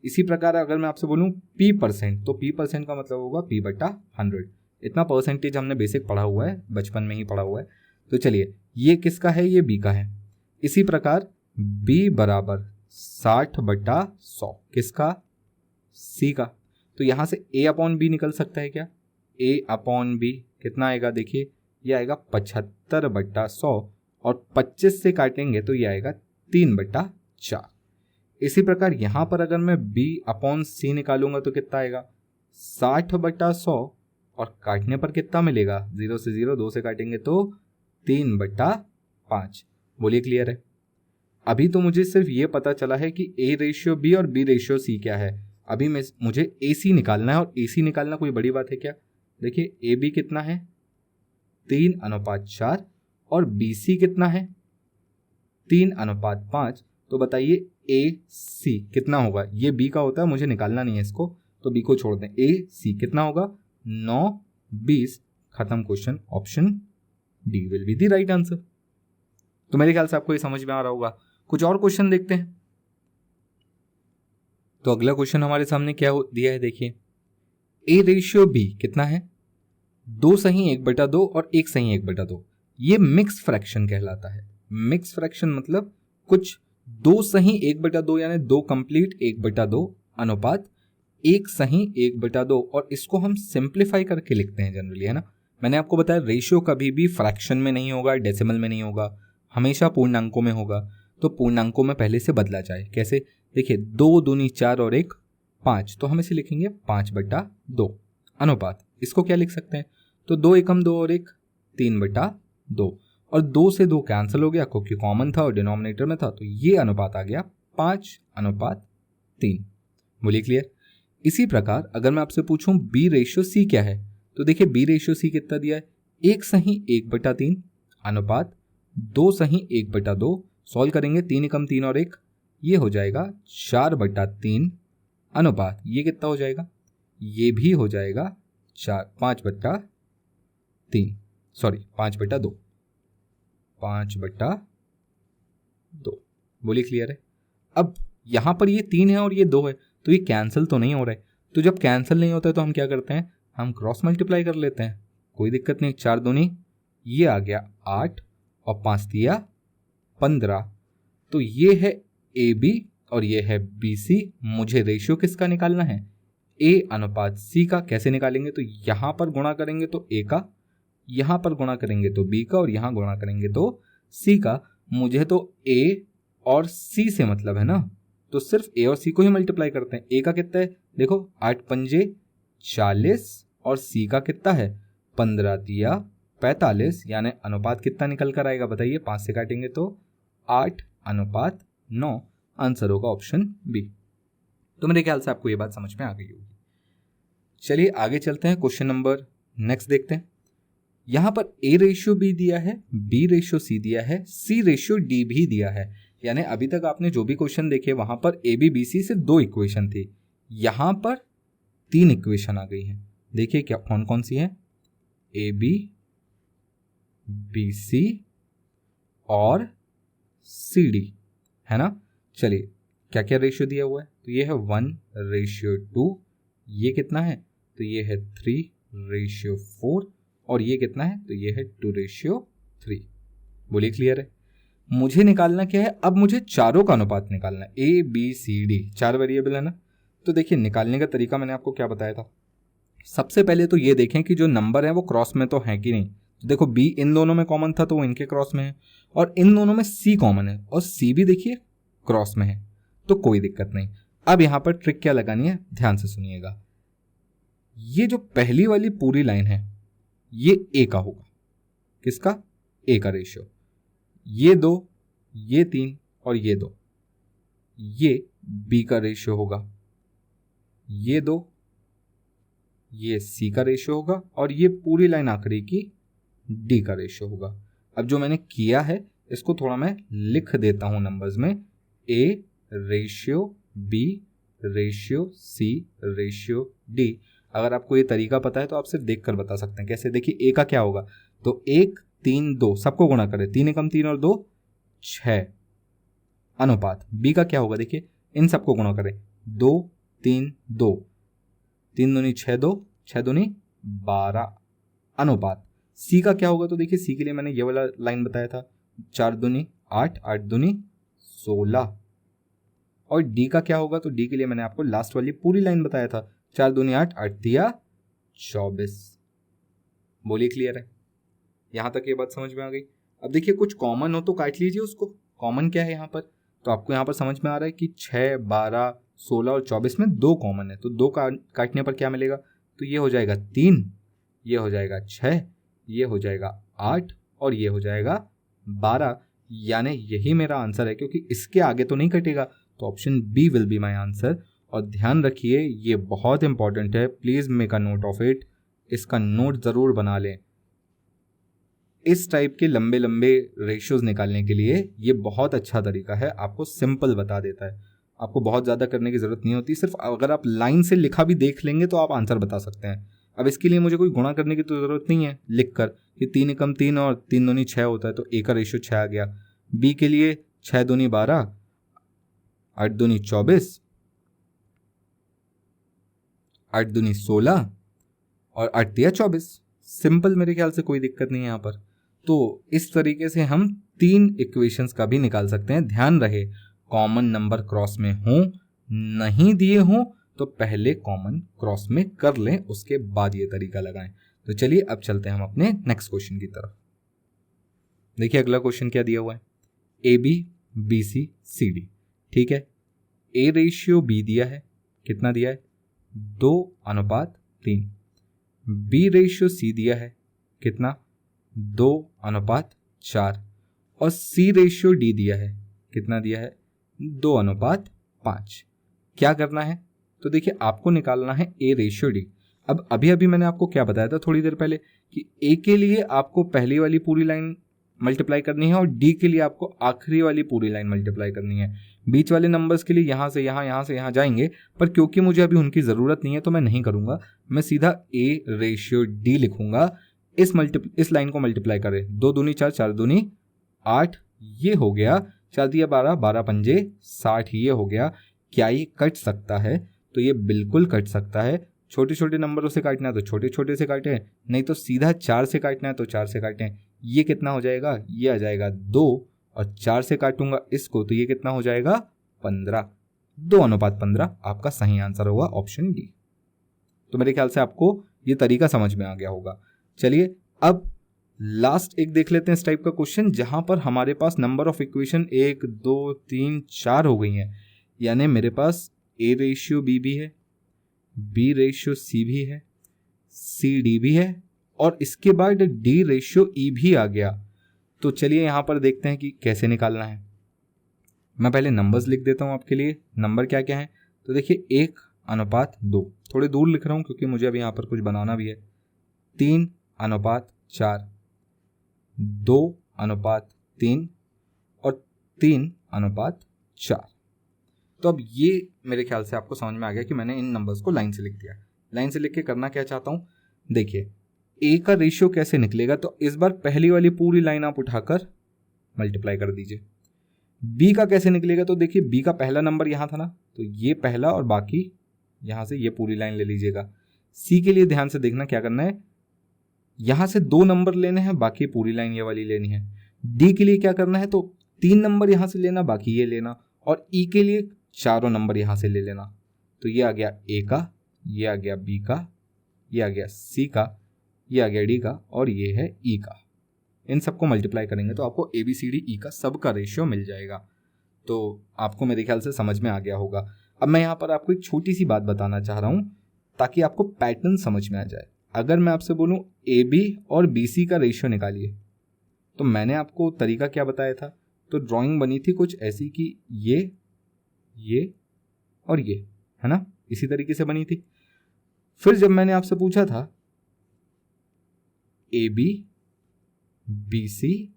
इसी प्रकार अगर मैं आपसे बोलूँ p% तो p% का मतलब होगा p/100। इतना परसेंटेज हमने बेसिक पढ़ा हुआ है, बचपन में ही पढ़ा हुआ है। तो चलिए ये किसका है? ये बी का है। इसी प्रकार b बराबर 60/100, किसका? c का। तो यहां से a अपॉन बी निकल सकता है क्या? a अपॉन बी कितना आएगा? देखिए ये आएगा 75/100 और 25 से काटेंगे तो ये आएगा 3/4। इसी प्रकार यहां पर अगर मैं b अपॉन सी निकालूंगा तो कितना आएगा? 60/100 और काटने पर कितना मिलेगा? 0 से 0, 2 से काटेंगे तो 3/5। बोलिए क्लियर है? अभी तो मुझे सिर्फ ये पता चला है कि a रेशियो b और b रेशियो c क्या है। अभी मुझे AC निकालना है, और AC निकालना कोई बड़ी बात है क्या? देखिए AB कितना है? 3:4 और BC कितना है? 3:5। तो बताइए AC कितना होगा? ये B का होता है, मुझे निकालना नहीं है इसको, तो B को छोड़ दें। AC कितना होगा? 9:20। खत्म question. Option D will be the right answer. तो मेरे ख्याल से आपको ये समझ में आ रहा होगा। कुछ और क्वेश्चन देखते हैं। तो अगला क्वेश्चन हमारे सामने क्या दिया है, देखिए A रेशियो B कितना है? 2 सही 1/2 और 1 सही 1/2। ये मिक्स फ्रैक्शन कहलाता है। मिक्स फ्रैक्शन मतलब कुछ 2 सही 1/2 यानी 2 कंप्लीट 1/2 अनुपात 1 सही 1/2, और इसको हम सिंप्लीफाई करके लिखते हैं जनरली, है ना। मैंने आपको बताया रेशियो कभी भी फ्रैक्शन में नहीं होगा, डेसिमल में नहीं होगा, हमेशा पूर्णांकों में होगा। तो पूर्णांकों में पहले से बदला जाए, कैसे? देखिए 2 दूनी 4 और 1 5, तो हम इसे लिखेंगे 5/2 अनुपात। इसको क्या लिख सकते हैं? तो 2 एकम 2 और 1 3/2, और 2 से 2 कैंसिल हो गया क्योंकि कॉमन था और डिनोमिनेटर में था, तो ये अनुपात आ गया 5:3। बोलिए क्लियर? इसी प्रकार अगर मैं आपसे पूछूं B रेशियो C क्या है, तो देखिए B रेशियो C कितना दिया है? 1 सही 1/3 अनुपात 2 सही 1/2। सॉल्व करेंगे 3 एकम 3 और 1, ये हो जाएगा 4/3 अनुपात ये कितना हो जाएगा? ये भी हो जाएगा 5/3, सॉरी 5/2। बोलिए क्लियर है? अब यहां पर ये 3 है और ये 2 है, तो ये कैंसिल तो नहीं हो रहा है। तो जब कैंसिल नहीं होता है तो हम क्या करते हैं? हम क्रॉस मल्टीप्लाई कर लेते हैं, कोई दिक्कत नहीं। 4 दूनी ये आ गया 8 और 5 दिया 15। तो ये है AB और ये है BC। मुझे रेशियो किसका निकालना है? A अनुपात C का। कैसे निकालेंगे? तो यहां पर गुणा करेंगे तो A का, यहां पर गुणा करेंगे तो B का, और यहां गुणा करेंगे तो C का। मुझे तो A और C से मतलब है ना, तो सिर्फ A और C को ही मल्टीप्लाई करते हैं। A का कितना है? देखो 8 पंजे 40 और C का कितना है? 15 दिया 45, यानी अनुपात कितना निकल कर आएगा बताइए? 5 से काटेंगे तो 8:9। आंसर होगा ऑप्शन बी। तो मेरे ख्याल से आपको ये बात समझ में आ गई होगी। चलिए आगे चलते हैं, क्वेश्चन नंबर नेक्स्ट देखते हैं। यहां पर A रेशियो B दिया है, B रेशियो C दिया है, C रेशियो D भी दिया है। यानी अभी तक आपने जो भी क्वेश्चन देखे वहां पर AB BC से 2 इक्वेशन थी, यहां पर 3 इक्वेशन आ गई हैं। देखिए क्या कौन कौन सी है? AB BC और CD, है ना। चलिए क्या क्या रेशियो दिया हुआ है? तो ये है 1:2। ये कितना है? तो ये है 3:4। और ये कितना है? तो ये है 2:3। बोलिए क्लियर है? मुझे निकालना क्या है? अब मुझे चारों का अनुपात निकालना है। A B C D 4 variable है ना। तो देखिए निकालने का तरीका मैंने आपको क्या बताया था। सबसे पहले तो ये देखें कि जो नंबर है वो क्रॉस में तो है कि नहीं। तो देखो B इन दोनों में कॉमन था तो वो इनके क्रॉस में है, और इन दोनों में C कॉमन है और C भी देखिए क्रॉस में है, तो कोई दिक्कत नहीं। अब यहां पर ट्रिक क्या लगानी है, ध्यान से सुनिएगा। ये जो पहली वाली पूरी लाइन है ये A का होगा। किसका? A का रेशियो। ये 2, ये 3 और ये 2, ये B का रेशियो होगा। ये 2, ये C का रेशियो होगा, और ये पूरी लाइन आखिरी की D का रेशियो होगा। अब जो मैंने किया है इसको थोड़ा मैं लिख देता हूं नंबर्स में। A ratio B ratio C ratio D। अगर आपको ये तरीका पता है तो आप सिर्फ देख कर बता सकते हैं। कैसे? देखिए A का क्या होगा? तो 1 3 2 सबको गुणा करें, 3 एकम 3 और 2 6 अनुपात। B का क्या होगा? देखिए इन सबको गुणा करें, 2 3 2, 3 दूनी 6 2 6 दूनी 12 अनुपात। C का क्या होगा? तो देखिए C के लिए मैंने ये वाला लाइन बताया था, 4 दूनी 8 8 दूनी 16 और डी का क्या होगा, तो डी के लिए मैंने आपको लास्ट वाली पूरी लाइन बताया था, 4 दूनी 8, 8 तिया 24। बोलिए क्लियर है, यहाँ तक ये बात समझ में आ गई। अब देखिए कुछ कॉमन हो तो काट लीजिए उसको, कॉमन क्या है यहाँ पर, तो आपको यहाँ पर समझ में आ रहा है कि 6, 12, 16 और 24 में 2 कॉमन है, तो 2 काटने पर क्या मिलेगा, तो ये हो जाएगा 3, ये हो जाएगा 6, ये हो जाएगा 8 और ये हो जाएगा 12, यानी यही मेरा आंसर है, क्योंकि इसके आगे तो नहीं कटेगा, तो option B will be my answer. और ध्यान रखिए ये बहुत इंपॉर्टेंट है, please make a note of it, इसका नोट ज़रूर बना लें। इस टाइप के लंबे लंबे रेशियोज निकालने के लिए ये बहुत अच्छा तरीका है, आपको सिंपल बता देता है, आपको बहुत ज़्यादा करने की ज़रूरत नहीं होती, सिर्फ अगर आप लाइन से लिखा भी देख लेंगे तो आप आंसर बता सकते हैं। अब इसके लिए मुझे कोई गुणा करने की तो ज़रूरत नहीं है लिख कर कि 3 एकम 3 और 3 दूनी 6 होता है, तो ए का रेशियो 6 आ गया। बी के लिए 6 दूनी 12, 8 दूनी 24, 8 दूनी 16 और 8 तिया 24। सिंपल, मेरे ख्याल से कोई दिक्कत नहीं है यहाँ पर। तो इस तरीके से हम 3 इक्वेशंस का भी निकाल सकते हैं। ध्यान रहे कॉमन नंबर क्रॉस में हों, नहीं दिए हों तो पहले कॉमन क्रॉस में कर लें, उसके बाद ये तरीका लगाएं। तो चलिए अब चलते हैं हम अपने नेक्स्ट क्वेश्चन की तरफ। देखिए अगला क्वेश्चन क्या दिया हुआ है, A B B C C D. ठीक है, ए रेशियो बी दिया है, कितना दिया है 2:3। बी रेशियो सी दिया है, कितना 2:4। और सी रेशियो डी दिया है, कितना दिया है 2:5। क्या करना है, तो देखिए आपको निकालना है ए रेशियो डी। अब अभी अभी मैंने आपको क्या बताया था थोड़ी देर पहले कि ए के लिए आपको पहली वाली पूरी लाइन मल्टीप्लाई करनी है और डी के लिए आपको आखिरी वाली पूरी लाइन मल्टीप्लाई करनी है। बीच वाले नंबर्स के लिए यहाँ से यहाँ, यहाँ से यहाँ जाएंगे, पर क्योंकि मुझे अभी उनकी ज़रूरत नहीं है तो मैं नहीं करूँगा, मैं सीधा ए रेशियो डी लिखूँगा। इस लाइन को मल्टीप्लाई करें, 2 दूनी 4, 4 दूनी 8, ये हो गया, 4 दिया 12, 12 पंजे 60, ये हो गया। क्या ये कट सकता है, तो ये बिल्कुल कट सकता है। छोटे छोटे नंबरों से काटना है तो छोटे छोटे से काटें, नहीं तो सीधा 4 से काटना है तो 4 से काटें। ये कितना हो जाएगा, ये आ जाएगा 2, और 4 से काटूंगा इसको तो ये कितना हो जाएगा 15। 2:15 आपका सही आंसर होगा, ऑप्शन डी। तो मेरे ख्याल से आपको ये तरीका समझ में आ गया होगा। चलिए अब लास्ट एक देख लेते हैं इस टाइप का क्वेश्चन, जहां पर हमारे पास नंबर ऑफ इक्वेशन 1, 2, 3, 4 हो गई हैं। यानी मेरे पास ए रेशियो बी भी है, बी रेशियो सी भी है, सी डी भी है, और इसके बाद डी रेशियो ई भी आ गया। तो चलिए यहाँ पर देखते हैं कि कैसे निकालना है। मैं पहले नंबर्स लिख देता हूँ आपके लिए, नंबर क्या क्या है। तो देखिए 1:2, थोड़े दूर लिख रहा हूँ क्योंकि मुझे अभी यहाँ पर कुछ बनाना भी है। 3:4, 2:3 और 3:4। तो अब ये मेरे ख्याल से आपको समझ में आ गया कि मैंने इन नंबर्स को लाइन से लिख दिया। लाइन से लिख के करना क्या चाहता हूँ, देखिए ए का रेशियो कैसे निकलेगा, तो इस बार पहली वाली पूरी लाइन आप उठाकर मल्टीप्लाई कर दीजिए। बी का कैसे निकलेगा, तो देखिए बी का पहला नंबर यहाँ था ना, तो ये पहला और बाकी यहाँ से ये पूरी लाइन ले लीजिएगा। सी के लिए ध्यान से देखना क्या करना है, यहाँ से 2 नंबर लेने हैं, बाकी पूरी लाइन ये वाली लेनी है। डी के लिए क्या करना है, तो 3 नंबर यहाँ से लेना, बाकी ये लेना, और ई के लिए 4 नंबर यहाँ से ले लेना। तो ये आ गया ए का, ये आ गया बी का, ये आ गया सी का, ये आ गया डी का, और ये है ई का। इन सबको मल्टीप्लाई करेंगे तो आपको ए बी सी डी ई का सबका रेशियो मिल जाएगा। तो आपको मेरे ख्याल से समझ में आ गया होगा। अब मैं यहाँ पर आपको एक छोटी सी बात बताना चाह रहा हूँ ताकि आपको पैटर्न समझ में आ जाए। अगर मैं आपसे बोलूँ ए बी और बी सी का रेशियो निकालिए, तो मैंने आपको तरीका क्या बताया था, तो ड्राइंग बनी थी कुछ ऐसी कि ये और ये, है ना, इसी तरीके से बनी थी। फिर जब मैंने आपसे पूछा था ए बी, बी सी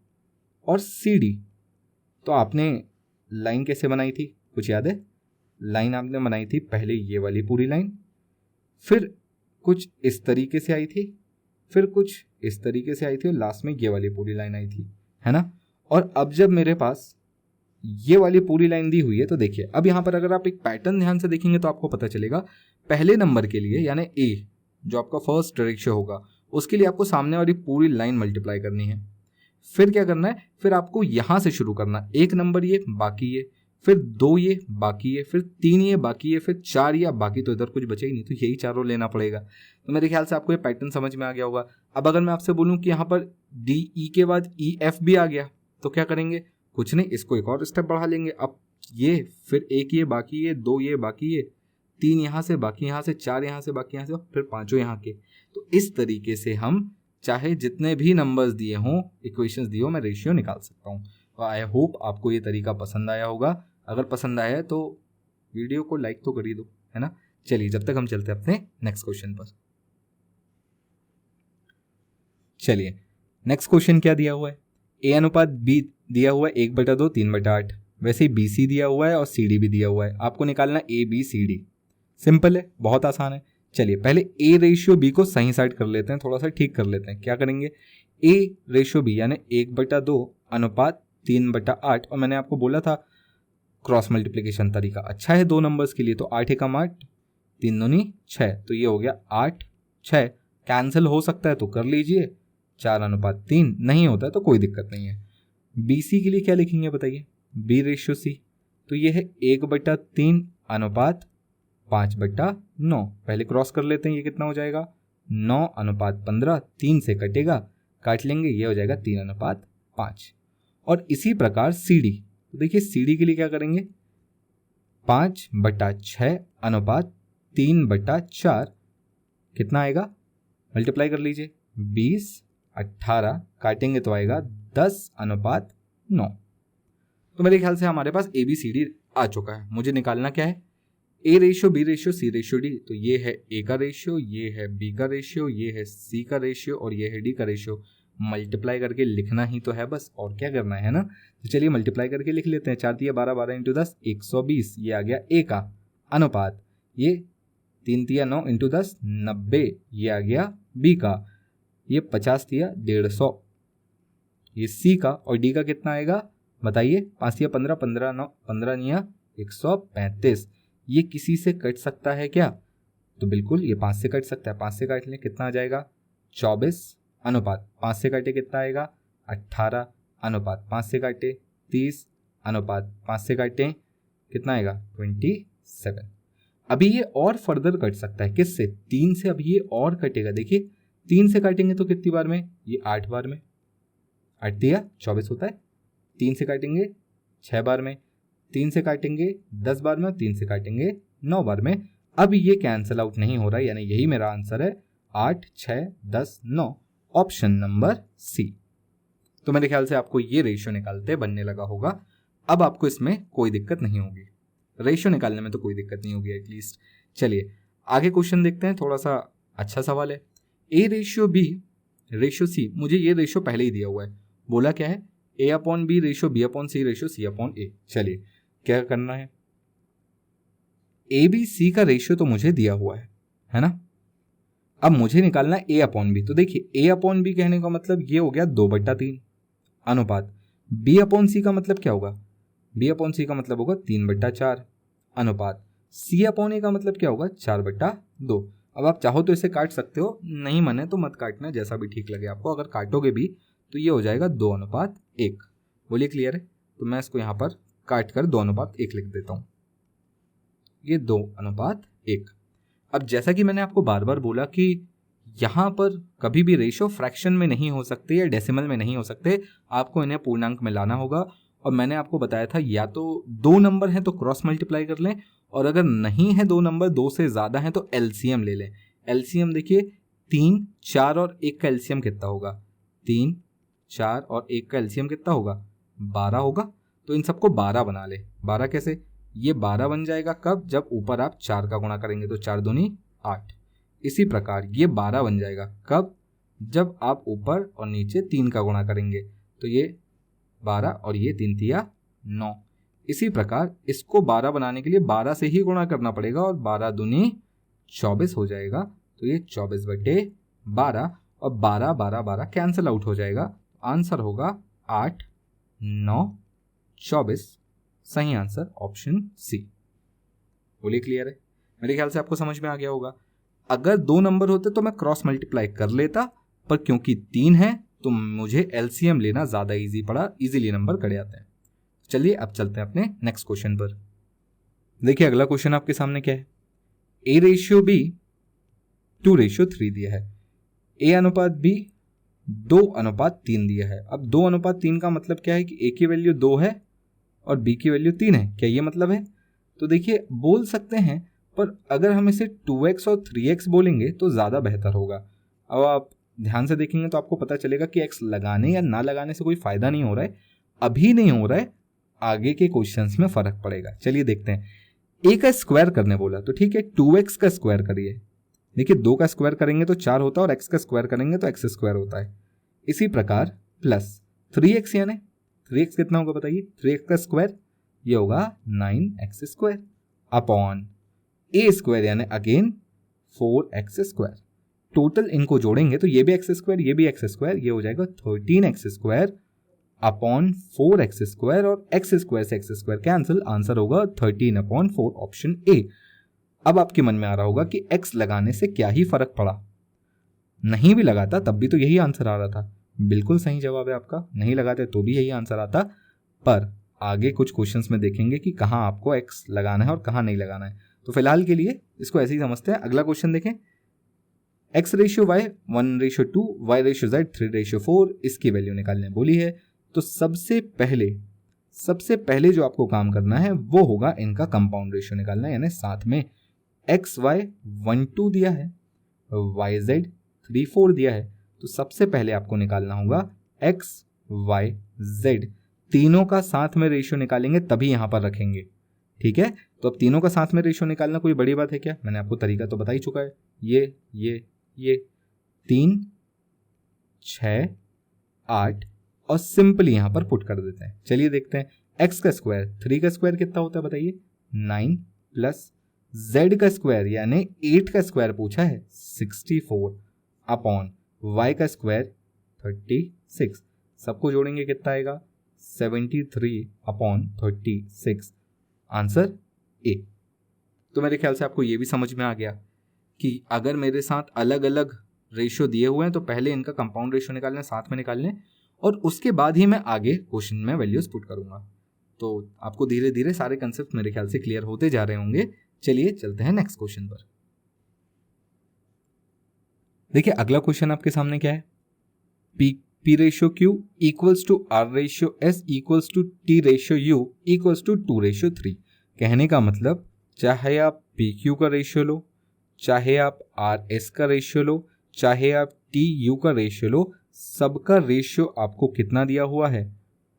और सी डी, तो आपने लाइन कैसे बनाई थी, कुछ याद है? लाइन आपने बनाई थी पहले ये वाली पूरी लाइन, फिर कुछ इस तरीके से आई थी, फिर कुछ इस तरीके से आई थी, और लास्ट में ये वाली पूरी लाइन आई थी, है ना। और अब जब मेरे पास ये वाली पूरी लाइन दी हुई है, तो देखिए अब यहाँ पर अगर आप एक पैटर्न ध्यान से देखेंगे तो आपको पता चलेगा, पहले नंबर के लिए यानी ए जो आपका फर्स्ट रेशियो होगा, उसके लिए आपको सामने वाली पूरी लाइन मल्टीप्लाई करनी है। फिर क्या करना है, फिर आपको यहाँ से शुरू करना, एक नंबर ये बाकी ये, फिर 2 ये बाकी है, फिर 3 ये बाकी है, फिर 4 ये, बाकी तो इधर कुछ बचे ही नहीं, तो यही चारों लेना पड़ेगा। तो मेरे ख्याल से आपको ये पैटर्न समझ में आ गया होगा। अब अगर मैं आपसे बोलूँ कि यहाँ पर डी ई के बाद ई एफ भी आ गया तो क्या करेंगे, कुछ नहीं, इसको एक और स्टेप बढ़ा लेंगे। अब ये, फिर 1 ये बाकी है, 2 ये बाकी है, 3 यहाँ से बाकी, यहाँ से 4 यहाँ से बाकी, यहाँ से, फिर 5 यहाँ के। तो इस तरीके से हम चाहे जितने भी नंबर्स दिए हों, इक्वेशंस दिए हो, मैं रेशियो निकाल सकता हूँ। तो आई होप आपको ये तरीका पसंद आया होगा। अगर पसंद आया है तो वीडियो को लाइक तो कर ही दो, है ना। चलिए जब तक हम चलते हैं अपने नेक्स्ट क्वेश्चन पर। चलिए नेक्स्ट क्वेश्चन क्या दिया हुआ है, ए अनुपात बी दिया हुआ है 1/2 3/8। वैसे ही बी सी दिया हुआ है और सी डी भी दिया हुआ है। आपको निकालना A B C D. Simple है, बहुत आसान है। चलिए पहले ए रेशियो बी को सही साइड कर लेते हैं, थोड़ा सा ठीक कर लेते हैं। क्या करेंगे, ए रेशियो बी यानी 1/2 अनुपात 3/8। और मैंने आपको बोला था क्रॉस मल्टीप्लिकेशन तरीका अच्छा है 2 नंबर्स के लिए। तो 8 एकम 8, 3 दूनी 6, तो ये हो गया 8 6। कैंसिल हो सकता है तो कर लीजिए, 4/3 नहीं होता है तो कोई दिक्कत नहीं है। बी सी के लिए क्या लिखेंगे बताइए, बी रेशियो सी, तो ये है 1/3 अनुपात 5/9। पहले क्रॉस कर लेते हैं, ये कितना हो जाएगा 9/15, 3 से कटेगा, काट लेंगे, ये हो जाएगा 3/5। और इसी प्रकार सी डी, तो देखिए सी डी के लिए क्या करेंगे, 5/6 अनुपात 3/4 कितना आएगा, मल्टीप्लाई कर लीजिए, 20 18 काटेंगे तो आएगा 10/9। तो मेरे ख्याल से हमारे पास ए बी सी डी आ चुका है। मुझे निकालना क्या है, A ratio B ratio C ratio D. तो ये है ए का रेशियो, ये है बी का रेशियो, ये है सी का रेशियो और ये है डी का रेशियो। मल्टीप्लाई करके लिखना ही तो है बस, और क्या करना है ना। तो चलिए मल्टीप्लाई करके लिख लेते हैं। 4 तिया 12, 12 इंटू 10 120, ये आ गया ए का अनुपात। ये 3 तिया 9 इंटू 10 90, ये आ गया बी का। ये 50 तिया 150, ये सी का। और डी का कितना आएगा बताइए, 5 तिया 15, 15 9 15 निया 135। ये किसी से कट सकता है क्या, तो बिल्कुल ये 5 से कट सकता है। 5 से काट लें, कितना आ जाएगा 24 अनुपात 5 से काटे कितना आएगा 18 अनुपात 5 से काटे 30 अनुपात 5 से काटे कितना आएगा 27। अभी ये और फर्दर कट सकता है, किससे, 3 से। अभी ये और कटेगा, देखिए 3 से काटेंगे तो कितनी बार में, ये 8 बार में, 8 दिया 24 होता है। 3 से काटेंगे 6 बार में, 3 से काटेंगे 10 बार में, 3 से काटेंगे 9 बार में। अब ये कैंसिल आउट नहीं हो रहा है, यानी यही मेरा आंसर है 8 6 10 9, ऑप्शन नंबर सी। तो मेरे ख्याल से आपको ये रेशियो निकालते बनने लगा होगा। अब आपको इसमें कोई दिक्कत नहीं होगी, रेशियो निकालने में तो कोई दिक्कत नहीं होगी एटलीस्ट। चलिए आगे क्वेश्चन देखते हैं, थोड़ा सा अच्छा सवाल है। A ratio B ratio C, मुझे ये रेशियो पहले ही दिया हुआ है। बोला क्या है, A upon B ratio B upon C ratio C upon A. चलिए क्या करना है, ए बी सी का रेशियो तो मुझे दिया हुआ है ना। अब मुझे निकालना है ए अपॉन बी। तो देखिए ए अपॉन बी कहने का मतलब ये हो गया 2/3 अनुपात, बी अपॉन सी का मतलब क्या होगा, बी अपॉन सी का मतलब होगा 3/4 अनुपात, सी अपॉन ए का मतलब क्या होगा 4/2। अब आप चाहो तो इसे काट सकते हो, नहीं मने तो मत काटना, जैसा भी ठीक लगे आपको। अगर काटोगे भी तो ये हो जाएगा 2/1। बोलिए क्लियर है। तो मैं इसको यहाँ पर काट कर 2/1 लिख देता हूँ, ये 2/1। अब जैसा कि मैंने आपको बार बार बोला कि यहाँ पर कभी भी रेशियो फ्रैक्शन में नहीं हो सकते या डेसिमल में नहीं हो सकते, आपको इन्हें पूर्णांक में लाना होगा। और मैंने आपको बताया था या तो 2 नंबर हैं तो क्रॉस मल्टीप्लाई कर लें, और अगर नहीं है 2 नंबर, 2 से ज़्यादा हैं तो एलसीएम ले लें। एलसीएम देखिए 3 4 और 1 का एलसीएम कितना होगा, 3 4 और 1 का एलसीएम कितना होगा 12 होगा। तो इन सबको 12 बना ले। 12 कैसे, ये 12 बन जाएगा कब, जब ऊपर आप 4 का गुणा करेंगे तो 4 दूनी 8। इसी प्रकार ये 12 बन जाएगा कब, जब आप ऊपर और नीचे 3 का गुणा करेंगे तो ये 12 और ये 3 तिया 9। इसी प्रकार इसको 12 बनाने के लिए 12 से ही गुणा करना पड़ेगा और 12 दूनी 24 हो जाएगा। तो ये 24/12 और 12 12 12 कैंसिल आउट हो जाएगा। आंसर होगा 8 9 24। सही आंसर ऑप्शन सी। बोलिए क्लियर है। मेरे ख्याल से आपको समझ में आ गया होगा। अगर 2 नंबर होते तो मैं क्रॉस मल्टीप्लाई कर लेता, पर क्योंकि 3 है तो मुझे एलसीएम लेना ज़्यादा ईजी पड़ा, ईजिली नंबर कट जाते हैं। चलिए अब चलते हैं अपने नेक्स्ट क्वेश्चन पर। देखिए अगला क्वेश्चन आपके सामने क्या है, A/B 2/3 दिया है, A/B 2/3 दिया है। अब 2/3 का मतलब क्या है कि A की वैल्यू 2 है और B की वैल्यू 3 है, क्या ये मतलब है? तो देखिए बोल सकते हैं, पर अगर हम इसे 2x और 3x बोलेंगे तो ज़्यादा बेहतर होगा। अब आप ध्यान से देखेंगे तो आपको पता चलेगा कि x लगाने या ना लगाने से कोई फ़ायदा नहीं हो रहा है, अभी नहीं हो रहा है, आगे के क्वेश्चंस में फ़र्क पड़ेगा। चलिए देखते हैं। a का स्क्वायर करने बोला तो ठीक है, 2x का स्क्वायर करिए। देखिए 2 का स्क्वायर करेंगे तो 4 होता है और x का स्क्वायर करेंगे तो x स्क्वायर होता है। इसी प्रकार प्लस 3x, यानी 3x कितना होगा बताइए, 3x का स्क्वायर ये होगा 9x square upon a square यानी अगेन 4x स्क्वायर। टोटल इनको जोड़ेंगे तो ये भी x स्क्वायर ये भी x स्क्वायर, ये हो जाएगा 13x square upon 4x square और x स्क्वायर से x स्क्वायर कैंसिल, आंसर होगा 13/4 ऑप्शन ए। अब आपके मन में आ रहा होगा कि x लगाने से क्या ही फर्क पड़ा, नहीं भी लगाता तब भी तो यही आंसर आ रहा था। बिल्कुल सही जवाब है आपका, नहीं लगाते तो भी यही आंसर आता, पर आगे कुछ क्वेश्चंस में देखेंगे कि कहाँ आपको x लगाना है और कहाँ नहीं लगाना है। तो फिलहाल के लिए इसको ऐसे ही समझते हैं। अगला क्वेश्चन देखें, x/y 1/2 y/z 3/4, इसकी वैल्यू निकालने बोली है। तो सबसे पहले जो आपको काम करना है वो होगा इनका कंपाउंड रेशियो निकालना, यानी साथ में xy 1/2 दिया है, yz 3/4 दिया है, तो सबसे पहले आपको निकालना होगा x y z, तीनों का साथ में रेशियो निकालेंगे तभी यहां पर रखेंगे, ठीक है। तो अब तीनों का साथ में रेशियो निकालना कोई बड़ी बात है क्या, मैंने आपको तरीका तो बता ही चुका है। ये 3 6 8 और सिंपली यहां पर पुट कर देते हैं। चलिए देखते हैं, x का स्क्वायर 3 का स्क्वायर कितना होता है बताइए, 9 प्लस z का स्क्वायर यानी 8 का स्क्वायर पूछा है 64 अपॉन y का स्क्वायर 36, सबको जोड़ेंगे कितना आएगा 73/36, आंसर ए। तो मेरे ख्याल से आपको ये भी समझ में आ गया कि अगर मेरे साथ अलग अलग रेशियो दिए हुए हैं तो पहले इनका कंपाउंड रेशियो निकालना, साथ में निकालने, और उसके बाद ही मैं आगे क्वेश्चन में वैल्यूज पुट करूंगा। तो आपको धीरे धीरे सारे कंसेप्ट मेरे ख्याल से क्लियर होते जा रहे होंगे। चलिए चलते हैं नेक्स्ट क्वेश्चन पर। देखिए अगला क्वेश्चन आपके सामने क्या है, P/Q equals to R/S equals to T/U equals to 2/3। कहने का मतलब चाहे आप PQ का रेशियो लो, चाहे आप RS का रेशियो लो, चाहे आप TU का रेशियो लो, सबका रेशियो आपको कितना दिया हुआ है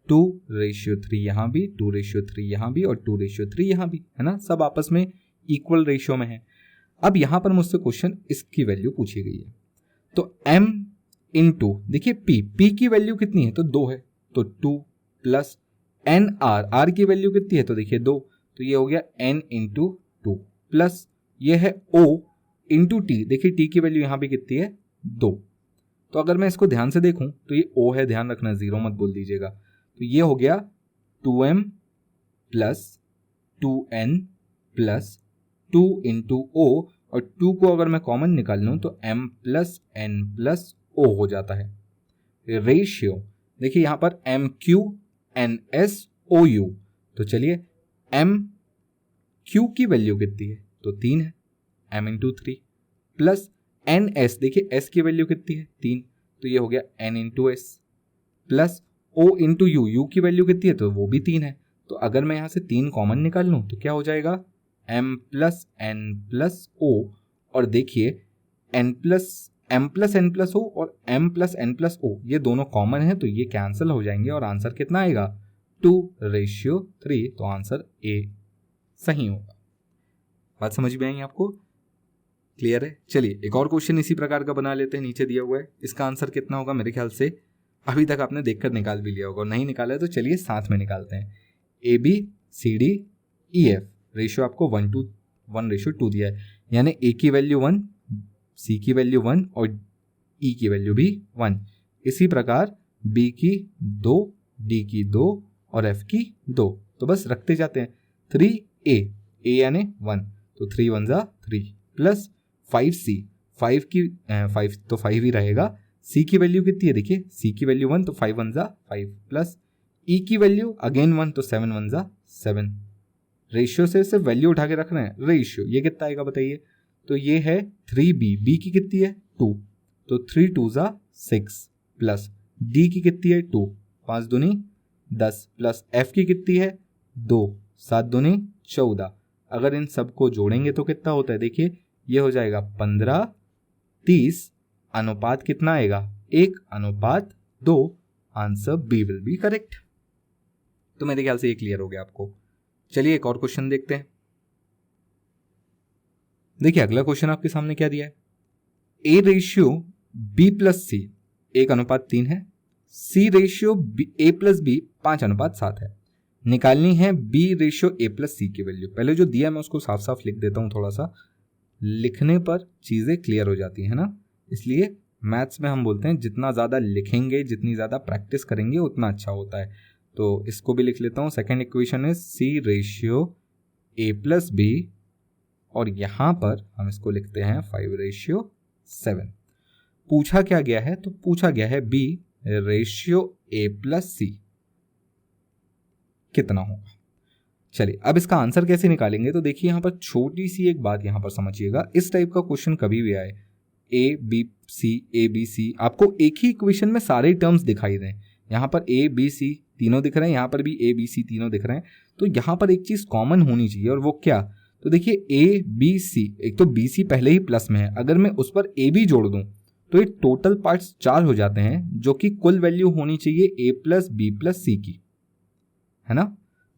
2/3, यहाँ भी 2/3, यहाँ भी और 2/3 यहाँ भी, है ना, सब आपस में इक्वल रेशियो में है। अब यहाँ पर मुझसे क्वेश्चन इसकी वैल्यू पूछी गई है, तो m इंटू देखिए p की वैल्यू कितनी है तो 2 है, तो 2 प्लस n r की वैल्यू कितनी है तो देखिए 2, तो ये हो गया n इंटू 2 प्लस ये है o इंटू t, देखिए t की वैल्यू यहाँ भी कितनी है 2। तो अगर मैं इसको ध्यान से देखूं तो ये o है, ध्यान रखना जीरो मत बोल दीजिएगा, तो ये हो गया 2m plus 2n plus 2 into o, और 2 को अगर मैं कॉमन निकाल लूँ तो m plus n plus o हो जाता है। रेशियो देखिए यहाँ पर MQ/NS/OU, तो चलिए MQ की वैल्यू कितनी है तो 3 है, m इंटू 3 प्लस NS, देखिए S की वैल्यू कितनी है 3, तो ये हो गया n into S plus O into U, U की वैल्यू कितनी है तो वो भी 3 है। तो अगर मैं यहाँ से 3 कॉमन निकाल लूँ तो क्या हो जाएगा m plus n plus o, और देखिए m plus n plus o और m plus n plus o ये दोनों कॉमन है तो ये कैंसिल हो जाएंगे और आंसर कितना आएगा 2/3, तो आंसर ए सही होगा। बात समझ में आई आपको, क्लियर है। चलिए एक और क्वेश्चन इसी प्रकार का बना लेते हैं, नीचे दिया हुआ है, इसका आंसर कितना होगा, मेरे ख्याल से अभी तक आपने देखकर निकाल भी लिया होगा, और नहीं निकाला है तो चलिए साथ में निकालते हैं। ABCDEF रेशियो आपको 1:1 दिया है, यानी A की वैल्यू 1, C की वैल्यू 1 और E की वैल्यू भी 1। इसी प्रकार B की 2, D की 2 और F की 2, तो बस रखते जाते हैं। 3A यानी 1, तो 3 1 3 प्लस 5C, 5 की 5 तो 5 ही रहेगा, सी की वैल्यू कितनी है, देखिए सी की वैल्यू 1 तो 5 1 जा 5 प्लस ई की वैल्यू अगेन 1 तो 7 1 जा 7। रेशियो से सिर्फ वैल्यू उठा के रख रहे हैं, रेशियो ये कितना आएगा बताइए, तो ये है 3b, बी की कितनी है 2 तो 3 2 जा 6 प्लस डी की कितनी है 2 5 दूनी 10 प्लस एफ की कितनी है 2 7 दूनी 14। अगर इन सबको जोड़ेंगे तो कितना होता है, देखिए ये हो जाएगा 15 30 अनुपात कितना आएगा 1:2। Answer B will be correct. तो मेरे ख्याल से ये क्लियर हो गया आपको। चलिए एक और क्वेश्चन देखते हैं। देखिए अगला क्वेश्चन आपके सामने क्या दिया है, ए रेशियो बी प्लस सी 1:3 है, सी रेशियो ए प्लस बी 5:7 है। निकालनी है बी रेशियो ए प्लस सी की वैल्यू। पहले जो दिया है मैं उसको साफ साफ लिख देता हूं, थोड़ा सा लिखने पर चीज़ें क्लियर हो जाती है ना, इसलिए मैथ्स में हम बोलते हैं जितना ज़्यादा लिखेंगे जितनी ज़्यादा प्रैक्टिस करेंगे उतना अच्छा होता है। तो इसको भी लिख लेता हूँ। सेकेंड इक्वेशन है सी रेशियो ए प्लस बी और यहाँ पर हम इसको लिखते हैं 5:7। पूछा क्या गया है, तो पूछा गया है बी रेशियो ए प्लस सी कितना होगा। चलिए अब इसका आंसर कैसे निकालेंगे, तो देखिए यहाँ पर छोटी सी एक बात यहाँ पर समझिएगा। इस टाइप का क्वेश्चन कभी भी आए ए बी सी, आपको एक ही इक्वेशन में सारे टर्म्स दिखाई दें, यहाँ पर ए बी सी तीनों दिख रहे हैं, यहाँ पर भी ए बी सी तीनों दिख रहे हैं, तो यहाँ पर एक चीज़ कॉमन होनी चाहिए और वो क्या, तो देखिए ए बी सी, एक तो बी सी पहले ही प्लस में है, अगर मैं उस पर ए भी जोड़ दूँ तो ये टोटल पार्ट्स 4 हो जाते हैं, जो कि कुल वैल्यू होनी चाहिए ए प्लस बी प्लस सी की, है ना।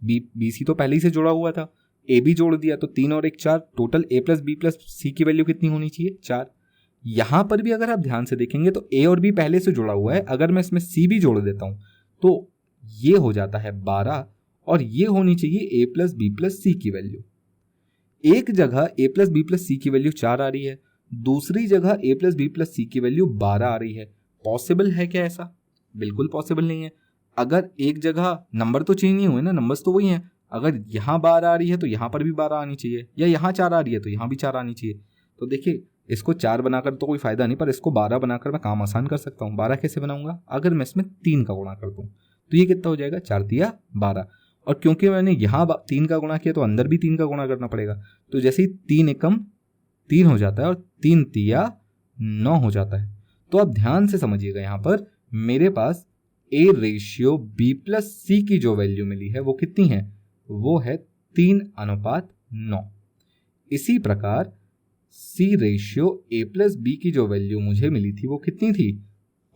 बी सी तो पहले ही से जुड़ा हुआ था, ए भी जोड़ दिया तो 3 और 1 4, total A plus B plus सी की वैल्यू कितनी होनी चाहिए 4। यहाँ पर भी अगर आप ध्यान से देखेंगे तो ए और बी पहले से जुड़ा हुआ है, अगर मैं इसमें सी भी जोड़ देता हूँ तो ये हो जाता है 12 और ये होनी चाहिए ए प्लस बी प्लस सी की वैल्यू। एक जगह ए प्लस बी प्लस सी की वैल्यू 4 आ रही है, दूसरी जगह ए प्लस बी प्लस सी की वैल्यू 12 आ रही है। पॉसिबल है क्या ऐसा, बिल्कुल पॉसिबल नहीं है। अगर एक जगह नंबर तो चेंज नहीं हुए ना, नंबर्स तो वही हैं, अगर यहाँ 12 आ रही है तो यहाँ पर भी 12 आनी चाहिए, या यहाँ 4 आ रही है तो यहाँ भी 4 आनी चाहिए। तो देखिए इसको 4 बनाकर तो कोई फायदा नहीं, पर इसको 12 बनाकर मैं काम आसान कर सकता हूँ। 12 कैसे बनाऊंगा, अगर मैं इसमें 3 का गुणा कर दूँ तो ये कितना हो जाएगा 4 तिया 12, और क्योंकि मैंने यहाँ 3 का गुणा किया तो अंदर भी 3 का गुणा करना पड़ेगा, तो जैसे ही 3 एकम 3 हो जाता है और 3 तिया 9 हो जाता है। तो आप ध्यान से समझिएगा, यहाँ पर मेरे पास ए रेशियो बी प्लस सी की जो वैल्यू मिली है वो कितनी है, वो है 3:9। इसी प्रकार सी रेशियो ए प्लस बी की जो वैल्यू मुझे मिली थी वो कितनी थी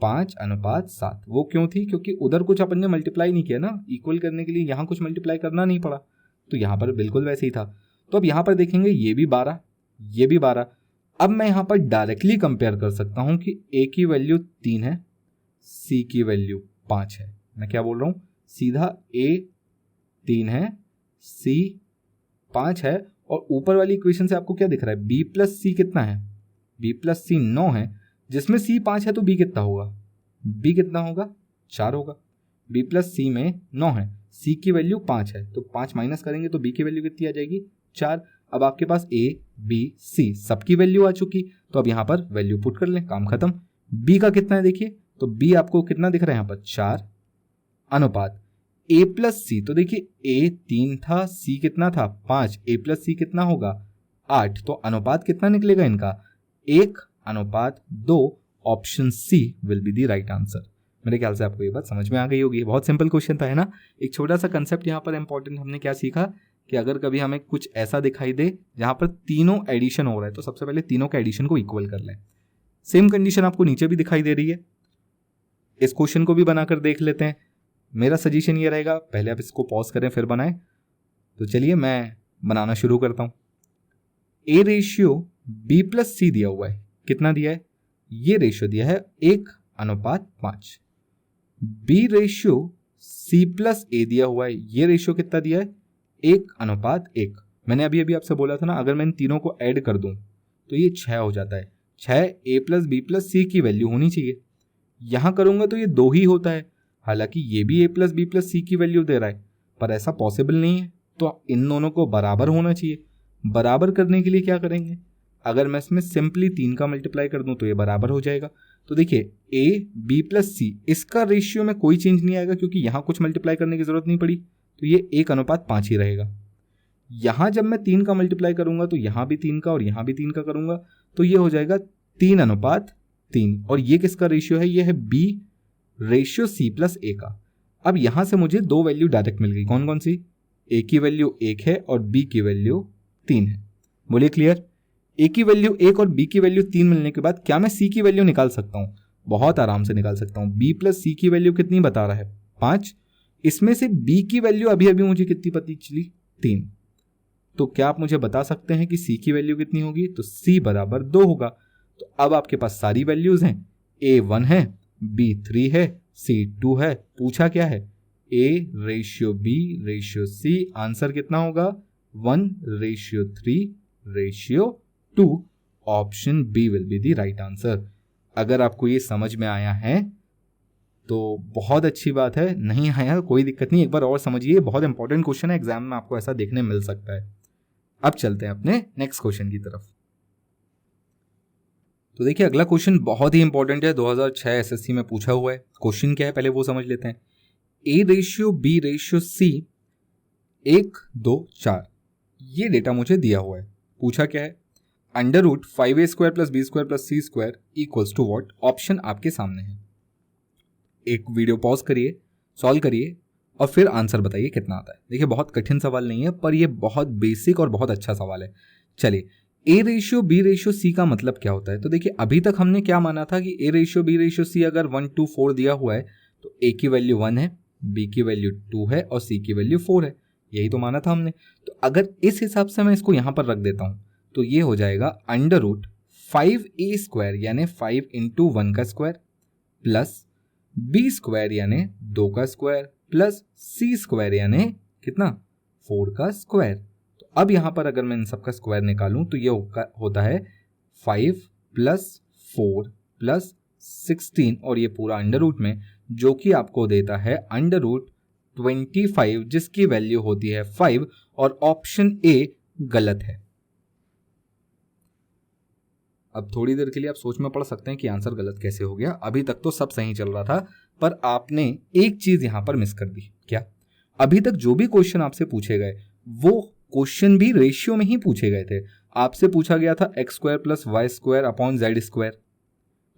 5:7। वो क्यों थी, क्योंकि उधर कुछ अपन ने मल्टीप्लाई नहीं किया ना, इक्वल करने के लिए यहाँ कुछ मल्टीप्लाई करना नहीं पड़ा, तो यहाँ पर बिल्कुल वैसे ही था। तो अब यहाँ पर देखेंगे ये भी 12 ये भी 12। अब मैं यहाँ पर डायरेक्टली कंपेयर कर सकता हूँ कि ए की वैल्यू 3 है, सी की वैल्यू 5 है। मैं क्या बोल रहा हूँ, सीधा ए 3 है, सी 5 है, और ऊपर वाली इक्वेशन से आपको क्या दिख रहा है, बी प्लस सी कितना है, बी प्लस सी 9 है, जिसमें सी 5 है तो बी कितना होगा, बी कितना होगा 4 होगा। बी प्लस सी में 9 है, सी की वैल्यू 5 है, तो 5 माइनस करेंगे तो बी की वैल्यू कितनी आ जाएगी 4। अब आपके पास ए बी सी सबकी वैल्यू आ चुकी, तो अब यहाँ पर वैल्यू पुट कर लें, काम खत्म। बी का कितना है देखिए, तो बी आपको कितना दिख रहा है यहाँ पर 4 अनुपात ए प्लस सी, तो देखिए ए 3 था, सी कितना था 5, ए प्लस सी कितना होगा 8, तो अनुपात कितना निकलेगा इनका 1:2। Option C will be the right answer. मेरे ख्याल से आपको ये बात समझ में आ गई होगी, बहुत सिंपल क्वेश्चन था, है ना। एक छोटा सा कंसेप्ट यहाँ पर इंपॉर्टेंट, हमने क्या सीखा कि अगर कभी हमें कुछ ऐसा दिखाई दे जहाँ पर तीनों एडिशन हो रहा है तो सबसे पहले तीनों के एडिशन को इक्वल कर लें। सेम कंडीशन आपको नीचे भी दिखाई दे रही है, इस क्वेश्चन को भी बनाकर देख लेते हैं। मेरा सजेशन ये रहेगा, पहले आप इसको पॉज करें फिर बनाएं। तो चलिए मैं बनाना शुरू करता हूं। ए रेशियो बी प्लस सी दिया हुआ है, कितना दिया है, ये रेशियो दिया है 1:5। बी रेशियो सी प्लस ए दिया हुआ है, ये रेशियो कितना दिया है 1:1। मैंने अभी अभी आपसे बोला था ना, अगर मैं इन तीनों को ऐड कर दूं तो ये 6 हो जाता है। 6 ए प्लस बी प्लस सी की वैल्यू होनी चाहिए, यहां करूंगा तो ये 2 ही होता है, हालांकि ये भी ए प्लस बी प्लस सी की वैल्यू दे रहा है, पर ऐसा पॉसिबल नहीं है, तो इन दोनों को बराबर होना चाहिए। बराबर करने के लिए क्या करेंगे, अगर मैं इसमें सिंपली 3 का मल्टीप्लाई कर दूं तो ये बराबर हो जाएगा। तो देखिए ए बी प्लस सी, इसका रेशियो में कोई चेंज नहीं आएगा क्योंकि यहाँ कुछ मल्टीप्लाई करने की जरूरत नहीं पड़ी, तो ये 1:5 ही रहेगा। यहाँ जब मैं 3 का मल्टीप्लाई करूंगा तो यहाँ भी 3 का और यहाँ भी 3 का करूंगा, तो ये हो जाएगा 3:3। और ये किसका रेशियो है? ये है बी रेशियो सी प्लस ए का। अब यहाँ से मुझे 2 वैल्यू डायरेक्ट मिल गई। कौन कौन सी? ए की वैल्यू 1 है और बी की वैल्यू 3 है। बोलिए क्लियर? ए की वैल्यू 1 और बी की वैल्यू 3 मिलने के बाद क्या मैं सी की वैल्यू निकाल सकता हूँ? बहुत आराम से निकाल सकता हूँ। बी प्लस सी की वैल्यू कितनी बता रहा है? 5। इसमें से बी की वैल्यू अभी अभी मुझे कितनी पता चली? 3। तो क्या आप मुझे बता सकते हैं कि सी की वैल्यू कितनी होगी? तो सी बराबर 2 होगा। तो अब आपके पास सारी वैल्यूज हैं। ए 1 है, बी 3 है, सी 2 है। पूछा क्या है? A ratio B ratio C. Answer कितना होगा? 1:3:2। Option B will be the right answer. अगर आपको ये समझ में आया है तो बहुत अच्छी बात है, नहीं आया कोई दिक्कत नहीं, एक बार और समझिए। बहुत इंपॉर्टेंट क्वेश्चन है, एग्जाम में आपको ऐसा देखने मिल सकता है। अब चलते हैं अपने नेक्स्ट क्वेश्चन की तरफ। तो देखिए अगला क्वेश्चन बहुत ही इंपॉर्टेंट है, 2006 एसएससी में पूछा हुआ है। क्वेश्चन क्या है पहले वो समझ लेते हैं। A ratio B ratio C 1, 2, 4 ये डेटा मुझे दिया हुआ है। पूछा क्या है? √5a² + b² + c² equals to what? Option आपके सामने है। एक वीडियो पॉज करिए, सॉल्व करिए और फिर आंसर बताइए कितना आता है। देखिए बहुत कठिन सवाल नहीं है, पर ये बहुत बेसिक और बहुत अच्छा सवाल है। चलिए, A ratio B ratio C का मतलब क्या होता है? तो देखिए अभी तक हमने क्या माना था कि A ratio B ratio C अगर 1 to 4 दिया हुआ है तो ए की वैल्यू 1 है, बी की वैल्यू 2 है और सी की वैल्यू 4 है। यही तो माना था हमने। तो अगर इस हिसाब से मैं इसको यहां पर रख देता हूं तो ये हो जाएगा √5a² यानी 5 × 1 का स्क्वायर प्लस b² यानी 2 का स्क्वायर प्लस c² यानी कितना? 4 का स्क्वायर। तो अब यहां पर अगर मैं इन सब का स्क्वायर निकालूं तो ये होता है 5 + 4 + 16 और ये पूरा अंडर रूट में, जो कि आपको देता है √25 जिसकी वैल्यू होती है 5 और ऑप्शन ए गलत है। अब थोड़ी देर के लिए आप सोच में पड़ सकते हैं कि आंसर गलत कैसे हो गया। अभी तक तो सब सही चल रहा था, पर आपने एक चीज यहां पर मिस कर दी। क्या? अभी तक जो भी क्वेश्चन आपसे पूछे गए वो क्वेश्चन भी रेशियो में ही पूछे गए थे। आपसे पूछा गया था x² + y² अपॉन z²।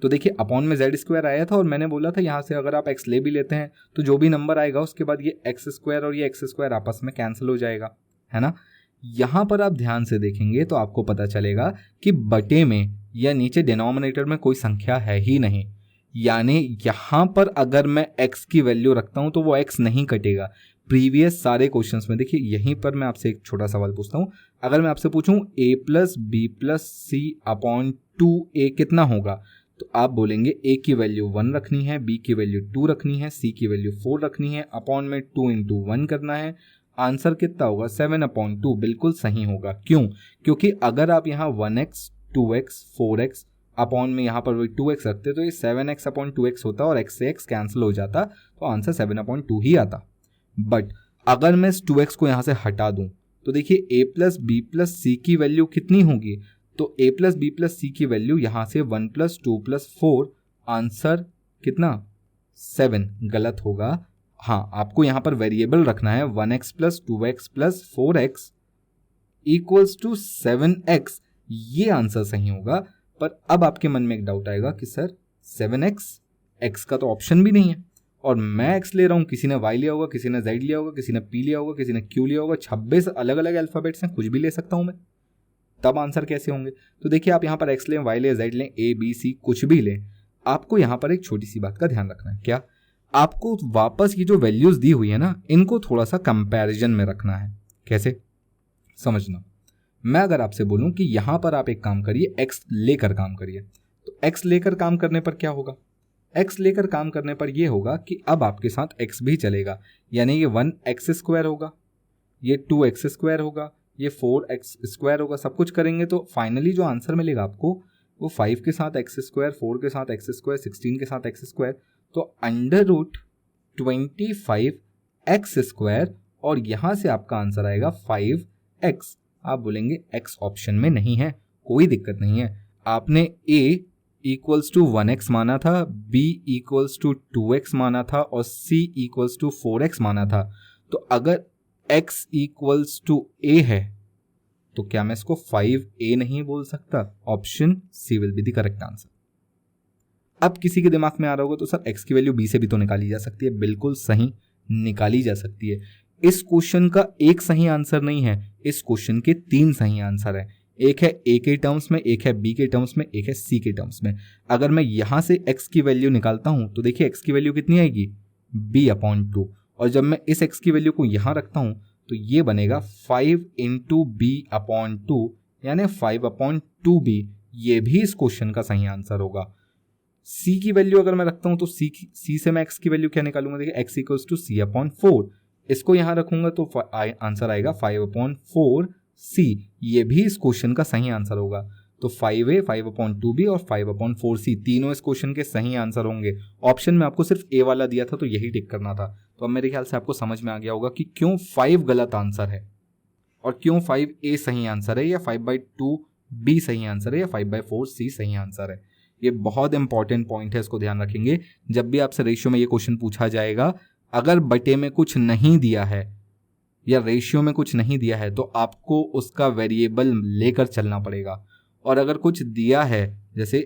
तो देखिए अपॉन में z² आया था और मैंने बोला था यहां से अगर आप x ले भी लेते हैं तो जो भी नंबर आएगा उसके बाद ये x² और ये x² आपस में कैंसिल हो जाएगा, है ना। यहां पर आप ध्यान से देखेंगे तो आपको पता चलेगा कि बटे में या नीचे डिनोमिनेटर में कोई संख्या है ही नहीं, यानी यहां पर अगर मैं x की वैल्यू रखता हूं तो वो x नहीं कटेगा। प्रीवियस सारे क्वेश्चंस में देखिए, यहीं पर मैं आपसे एक छोटा सवाल पूछता हूं। अगर मैं आपसे पूछूं a + b + c upon 2a कितना होगा, तो आप बोलेंगे a की वैल्यू 1 रखनी है, b की वैल्यू 2 रखनी है, c की वैल्यू 4 रखनी है, अपॉन में 2 × 1 करना है। आंसर कितना होगा? 7/2 बिल्कुल सही होगा। क्यों? क्योंकि अगर आप यहाँ 1x 2x 4x अपॉन में यहाँ पर वही 2x रखते तो ये 7x/2x होता और x से x कैंसिल हो जाता, तो आंसर 7/2 ही आता। बट अगर मैं इस 2x को यहाँ से हटा दूं तो देखिए a + b + c की वैल्यू कितनी होगी? तो a + b + c की वैल्यू यहाँ से 1 + 2 + 4, आंसर कितना? 7 गलत होगा। हाँ, आपको यहाँ पर वेरिएबल रखना है 1x + 2x + 4x equals to 7x, ये आंसर सही होगा। पर अब आपके मन में एक डाउट आएगा कि सर 7x, x का तो ऑप्शन भी नहीं है और मैं x ले रहा हूँ, किसी ने y लिया होगा, किसी ने z लिया होगा, किसी ने p लिया होगा, किसी ने q लिया होगा, 26 अलग अलग अल्फ़ाबेट्स हैं, कुछ भी ले सकता हूँ मैं, तब आंसर कैसे होंगे? तो देखिए आप यहाँ पर x लें, y लें, z लें, a b c कुछ भी लें, आपको यहाँ पर एक छोटी सी बात का ध्यान रखना है। क्या? आपको वापस ये जो वैल्यूज दी हुई है ना, इनको थोड़ा सा कंपैरिजन में रखना है। कैसे? समझना। मैं अगर आपसे बोलूं कि यहां पर आप एक काम करिए, x लेकर काम करिए, तो x लेकर काम करने पर क्या होगा? x लेकर काम करने पर यह होगा कि अब आपके साथ x भी चलेगा, यानी ये 1x² होगा, ये 2x² होगा, ये 4x² होगा। सब कुछ करेंगे तो फाइनली जो आंसर मिलेगा आपको वो 5 के साथ x², 4 के साथ x², 16 के साथ x², तो √25x² और यहां से आपका आंसर आएगा 5x। आप बोलेंगे x ऑप्शन में नहीं है, कोई दिक्कत नहीं है। आपने a इक्वल्स टू 1x माना था, b इक्वल्स टू 2x माना था और c इक्वल्स टू 4x माना था। तो अगर x इक्वल्स टू a है तो क्या मैं इसको 5a नहीं बोल सकता? Option C will be the correct answer. अब किसी के दिमाग में आ रहा होगा तो सर x की वैल्यू b से भी तो निकाली जा सकती है। बिल्कुल सही, निकाली जा सकती है। इस क्वेश्चन का एक सही आंसर नहीं है, इस क्वेश्चन के 3 सही आंसर है। एक है a के टर्म्स में, एक है b के टर्म्स में, एक है c के टर्म्स में। अगर मैं यहां से x की वैल्यू निकालता हूं तो देखिए x की वैल्यू कितनी आएगी? b/2। और जब मैं इस x की वैल्यू को यहां रखता हूं तो ये बनेगा 5 इंटू b/2 यानी 5/2b। ये भी इस क्वेश्चन का सही आंसर होगा। c की वैल्यू अगर मैं रखता हूं तो c से मैं x की वैल्यू क्या निकालूंगा? देखिए x इक्वल्स टू c/4। इसको यहां रखूंगा तो आंसर आएगा 5/4c। ये भी इस क्वेश्चन का सही आंसर होगा। तो 5a, 5/2b और 5/4c तीनों इस क्वेश्चन के सही आंसर होंगे। ऑप्शन में आपको सिर्फ a वाला दिया था तो यही टिक करना था। तो अब मेरे ख्याल से आपको समझ में आ गया होगा कि क्यों 5 गलत आंसर है और क्यों 5a सही आंसर है या 5/2b सही आंसर है या 5/4c सही आंसर है। ये बहुत इंपॉर्टेंट पॉइंट है, इसको ध्यान रखेंगे। जब भी आपसे रेशियो में ये क्वेश्चन पूछा जाएगा, अगर बटे में कुछ नहीं दिया है या रेशियो में कुछ नहीं दिया है तो आपको उसका वेरिएबल लेकर चलना पड़ेगा। और अगर कुछ दिया है, जैसे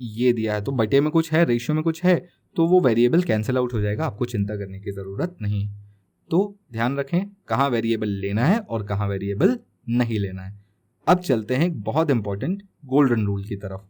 ये दिया है तो बटे में कुछ है, रेशियो में कुछ है, तो वो वेरिएबल कैंसिल आउट हो जाएगा, आपको चिंता करने की ज़रूरत नहीं। तो ध्यान रखें कहाँ वेरिएबल लेना है और कहाँ वेरिएबल नहीं लेना है। अब चलते हैं एक बहुत इंपॉर्टेंट गोल्डन रूल की तरफ।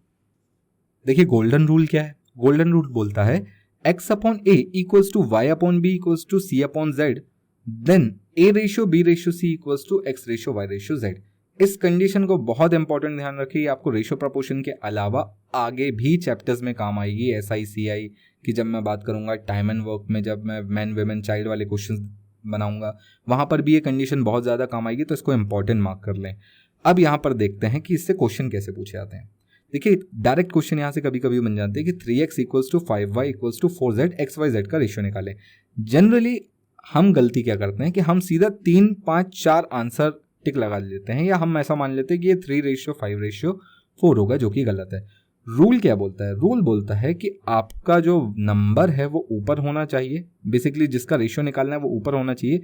देखिए गोल्डन रूल क्या है? गोल्डन रूल बोलता है x/a equals to y/b equals to c/z, then a/b/c equals to x/y/z। इस कंडीशन को बहुत इंपॉर्टेंट ध्यान रखिए, आपको रेशियो प्रपोर्शन के अलावा आगे भी चैप्टर्स में काम आएगी। SI की जब मैं बात करूंगा, टाइम एंड वर्क में जब मैं मैन वेमेन चाइल्ड वाले क्वेश्चन बनाऊंगा, वहां पर भी ये कंडीशन बहुत ज़्यादा काम आएगी, तो इसको इंपॉर्टेंट मार्क कर लें। अब यहाँ पर देखते हैं कि इससे क्वेश्चन कैसे पूछे जाते हैं। देखिए डायरेक्ट क्वेश्चन यहाँ से कभी कभी बन जाते हैं कि 3x equals to 5y equals to 4z xyz का रेशियो निकालें। जनरली हम गलती क्या करते हैं कि हम सीधा 3, 5, 4 आंसर टिक लगा लेते हैं, या हम ऐसा मान लेते हैं कि ये 3/5/4 होगा, जो कि गलत है। रूल क्या बोलता है? रूल बोलता है कि आपका जो नंबर है वो ऊपर होना चाहिए, बेसिकली जिसका रेशियो निकालना है वो ऊपर होना चाहिए,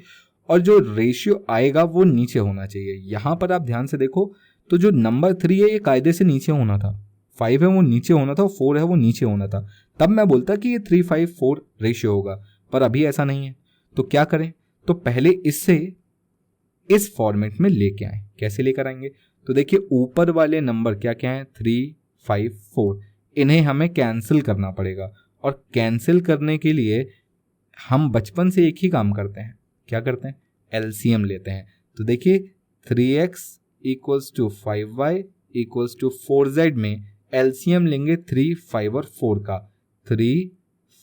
और जो रेशियो आएगा वो नीचे होना चाहिए। यहाँ पर आप ध्यान से देखो तो जो नंबर 3 है ये कायदे से नीचे होना था, 5 है वो नीचे होना था, 4 है वो नीचे होना था, तब मैं बोलता कि ये 3/5/4 रेशियो होगा। पर अभी ऐसा नहीं है, तो क्या करें? तो पहले इससे इस फॉर्मेट में लेके आए। कैसे लेकर आएंगे? तो देखिए ऊपर वाले नंबर क्या क्या है? 3, 5, 4, इन्हें हमें कैंसिल करना पड़ेगा। और कैंसिल करने के लिए हम बचपन से एक ही काम करते हैं, क्या करते हैं? एलसीएम लेते हैं। तो देखिए 3x equals to 5y equals to 4z में एलसीएम लेंगे 3, 5 और 4 का। 3,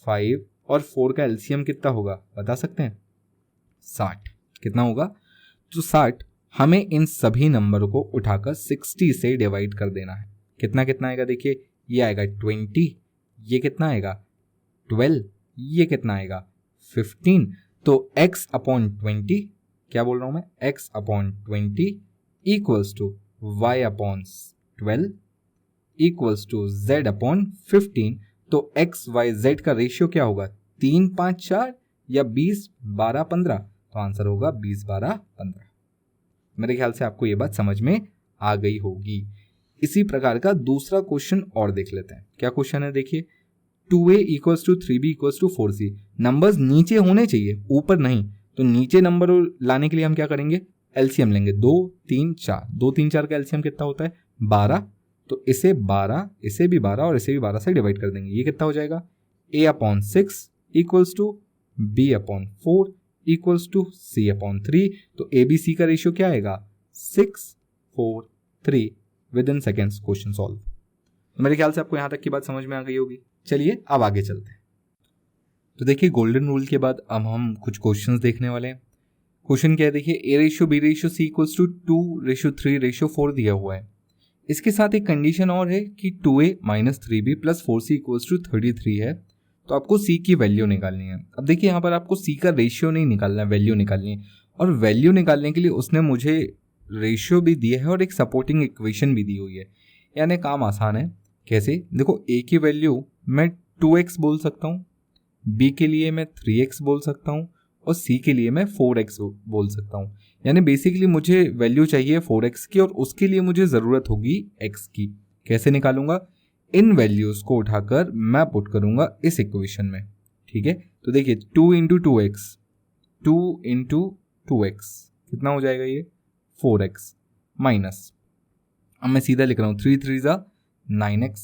5 और 4 का एलसीएम कितना होगा बता सकते हैं? 60। कितना होगा? तो 60 हमें इन सभी नंबर को उठाकर 60 से डिवाइड कर देना है। कितना कितना आएगा? देखिए ये आएगा 20, ये कितना आएगा 12, ये कितना आएगा 15। तो x/20, क्या बोल रहा हूं मैं? x/20 equals to y/12 equals to z/15। तो x/y/z का रेशियो क्या होगा? 3, 5, 4 या 20, 12, 15? तो आंसर होगा 20, 12, 15। मेरे ख्याल से आपको ये बात समझ में आ गई होगी। इसी प्रकार का दूसरा क्वेश्चन और देख लेते हैं। क्या क्वेश्चन है? देखिए 2a equals to 3b equals to 4c। Numbers नीचे होने चाहिए, ऊपर नहीं। तो नीचे नंबर लाने के लिए हम क्या करेंगे? एलसीएम लेंगे। 2, 3, 4, 2, 3, 4 का एलसीएम कितना होता है? 12। तो इसे 12, इसे भी 12 और इसे भी 12 से डिवाइड कर देंगे। ये कितना हो जाएगा? a/6 equals to b/4 equals to c/3। तो ABC का रेशियो क्या आएगा? 6, 4, 3। With in seconds question solve. तो मेरे ख्याल से आपको यहाँ तक की बात समझ में आ गई होगी। चलिए अब आगे चलते हैं। तो देखिए गोल्डन रूल के बाद अब हम कुछ क्वेश्चंस देखने वाले हैं। क्वेश्चन क्या है? देखिए a/b/c इक्वल्स टू 2/3/4 दिया हुआ है। इसके साथ एक कंडीशन और है कि 2a - 3b + 4c equals to 33 है। तो आपको c की वैल्यू निकालनी है। अब देखिए यहाँ पर आपको c का रेशियो नहीं निकालना है, वैल्यू निकालनी है। और वैल्यू निकालने के लिए उसने मुझे रेशियो भी दिया है और एक सपोर्टिंग इक्वेशन भी दी हुई है, यानी काम आसान है। कैसे? देखो, ए की वैल्यू मैं 2x बोल सकता हूँ, बी के लिए मैं 3x बोल सकता हूँ और सी के लिए मैं 4x बोल सकता हूँ। यानी बेसिकली मुझे वैल्यू चाहिए 4x की और उसके लिए मुझे ज़रूरत होगी x की। कैसे निकालूंगा? इन वैल्यूज़ को उठाकर मैं पुट करूंगा इस इक्वेशन में। ठीक है, तो देखिए 2 इंटू 2x, 2 इंटू 2x कितना हो जाएगा? ये 4x माइनस, अब मैं सीधा लिख रहा हूँ 3 3 ज़ा 9x